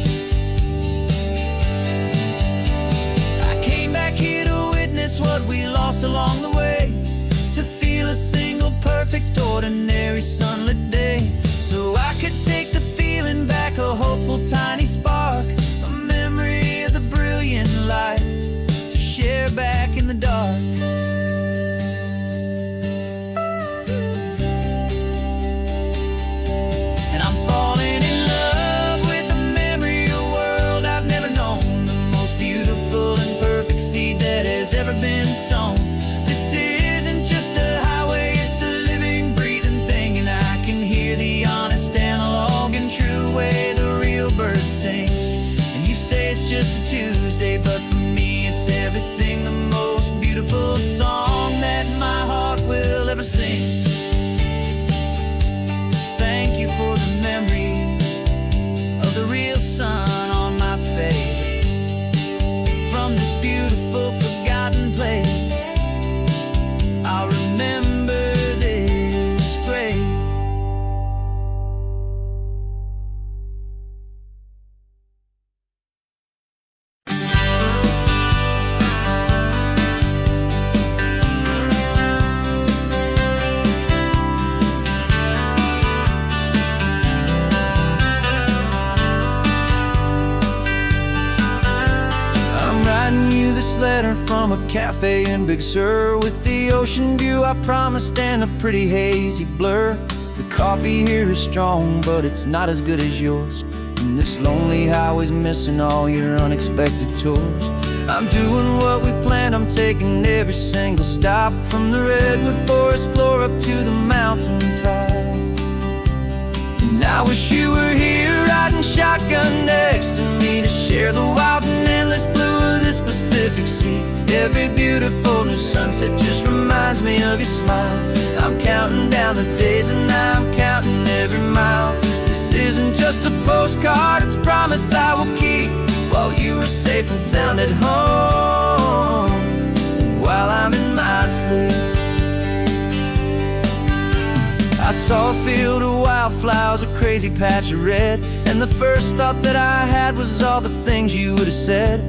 I came back here to witness what we lost along the way, to feel a single perfect ordinary sunlit day, so I could take the feeling back, a hopeful tiny spark, a memory of the brilliant light to share back in the dark. And I'm falling in love with the memory of a world I've never known, the most beautiful and perfect seed that has ever been sown. This isn't just a highway, it's a living, breathing thing, and I can hear the honest analog and true way the real birds sing. And you say it's just a Tuesday, but for me it's everything, the most beautiful song that my heart will ever sing. Thank you for the memory of the real sun on my face, from this beautiful forgotten place. I'll remember this grace. I'm writing you this letter from a cafe in Big Sur, with the ocean view I promised and a pretty hazy blur. The coffee here is strong, but it's not as good as yours, and this lonely highway's missing all your unexpected tours. I'm doing what we planned, I'm taking every single stop, from the redwood forest floor up to the mountain top. And I wish you were here riding shotgun next to me, to share the wild and endless blue of this Pacific Sea. Every beautiful new sunset just reminds me of your smile. I'm counting down the days and I'm counting every mile. This isn't just a postcard, it's a promise I will keep, while you are safe and sound at home, and while I'm in my sleep. I saw a field of wildflowers, a crazy patch of red, and the first thought that I had was all the things you would have said.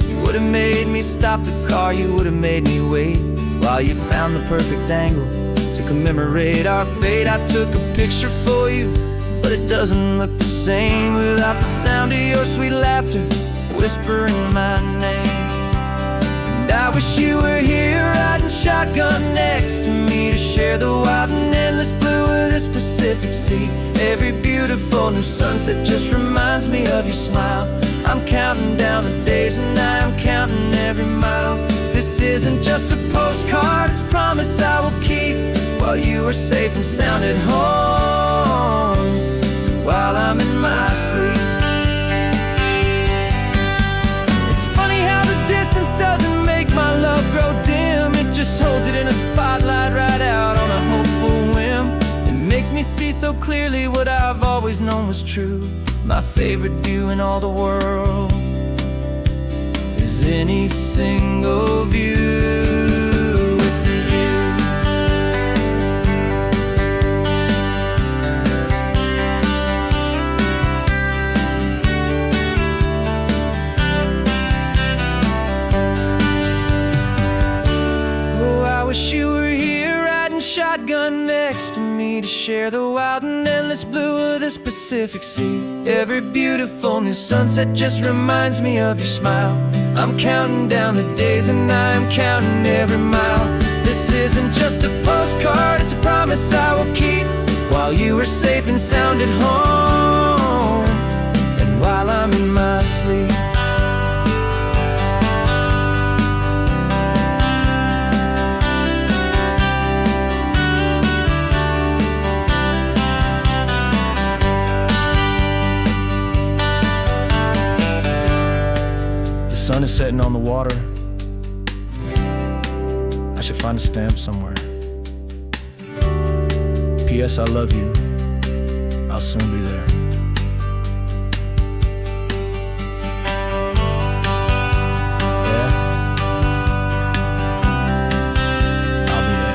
You would have made me stop the car, you would have made me wait, while you found the perfect angle to commemorate our fate. I took a picture for you, but it doesn't look the same without the sound of your sweet laughter whispering my name. And I wish you were here riding shotgun next to me, to share the wild and endless blue of this Pacific Sea. Every beautiful new sunset just reminds me of your smile. I'm counting down the days and I'm counting every mile. This isn't just a postcard, it's a promise I will keep, while you are safe and sound at home, while I'm in my sleep. It's funny how the distance doesn't make my love grow dim, it just holds it in a spotlight right out on a hopeful whim. It makes me see so clearly what I've always known was true. My favorite view in all the world is any single view with you. Oh, I wish you were here riding shotgun next to me, to share the wild and endless blue of this Pacific Sea. Every beautiful new sunset just reminds me of your smile. I'm counting down the days and I'm counting every mile. This isn't just a postcard, it's a promise I will keep, while you are safe and sound at home, and while I'm in my sleep. sun is setting on the water. I should find a stamp somewhere. P.S. I love you. I'll soon be there. Yeah? I'll be there.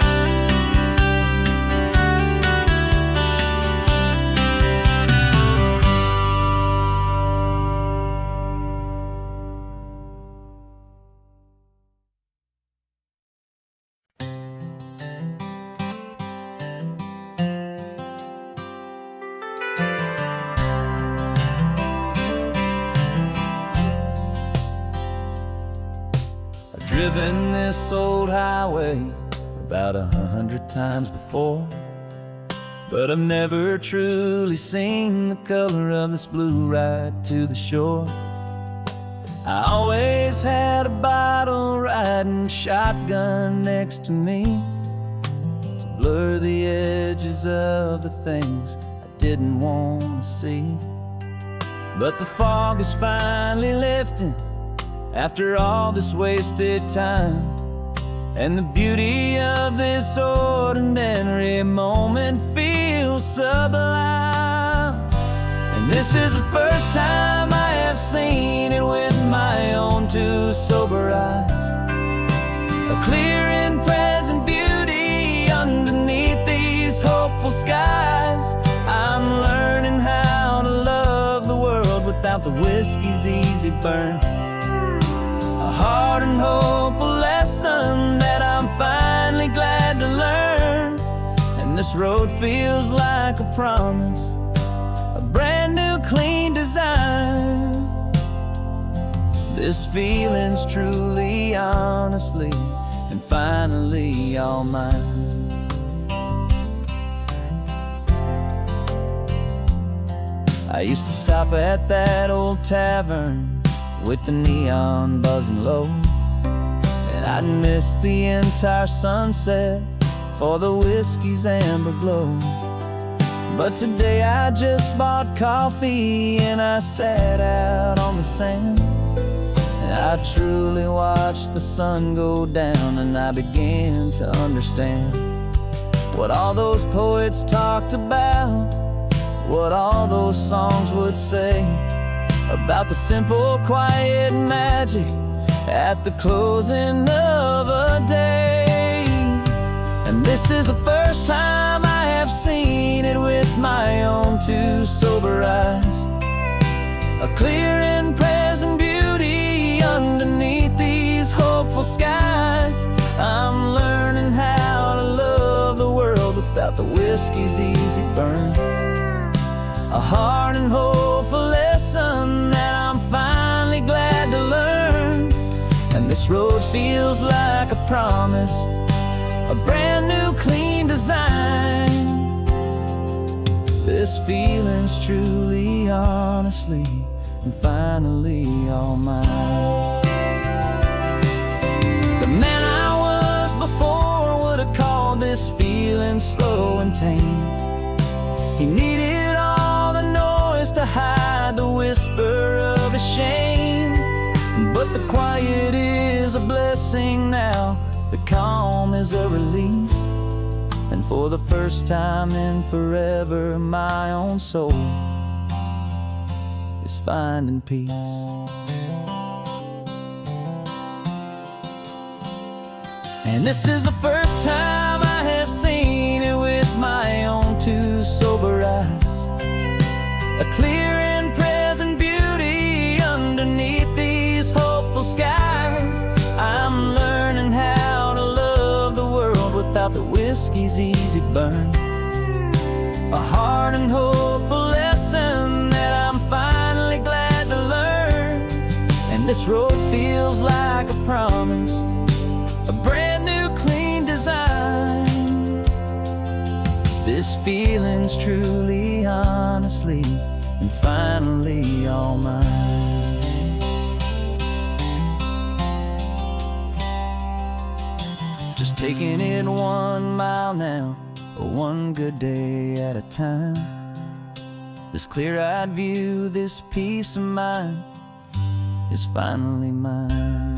Driven this old highway about 100 times before, but I've never truly seen the color of this blue ride to the shore. I always had a bottle riding shotgun next to me to blur the edges of the things I didn't want to see. But the fog is finally lifting after all this wasted time, and the beauty of this ordinary moment feels sublime. And this is the first time I have seen it with my own two sober eyes, a clear and present beauty underneath these hopeful skies. I'm learning how to love the world without the whiskey's easy burn, a hard and hopeful lesson that I'm finally glad to learn. And this road feels like a promise, a brand new clean design. This feeling's truly, honestly, and finally all mine. I used to stop at that old tavern with the neon buzzing low, and I'd miss the entire sunset for the whiskey's amber glow. But today I just bought coffee and I sat out on the sand, and I truly watched the sun go down, and I began to understand what all those poets talked about, what all those songs would say about the simple, quiet magic at the closing of a day. And this is the first time I have seen it with my own two sober eyes, a clear and present beauty underneath these hopeful skies. I'm learning how to love the world without the whiskey's easy burn, a hard and hopeful lesson that I'm finally glad to learn. And this road feels like a promise, a brand new clean design. This feeling's truly, honestly, and finally all mine. The man I was before would have called this feeling slow and tame. He needed all the noise to hide the whisper of his shame. But the quiet is a blessing now, the calm is a release, and for the first time in forever my own soul is finding peace. And this is the first time I have seen it with my own two sober eyes, a clear and present beauty underneath these hopeful skies. I'm learning how to love the world without the whiskey's easy burn, a hard and hopeful lesson that I'm finally glad to learn. And this road feels like a promise, a brand new clean design. This feeling's truly, honestly, and finally all mine. Just taking it 1 mile now, one good day at a time. This clear-eyed view, this peace of mind, is finally mine.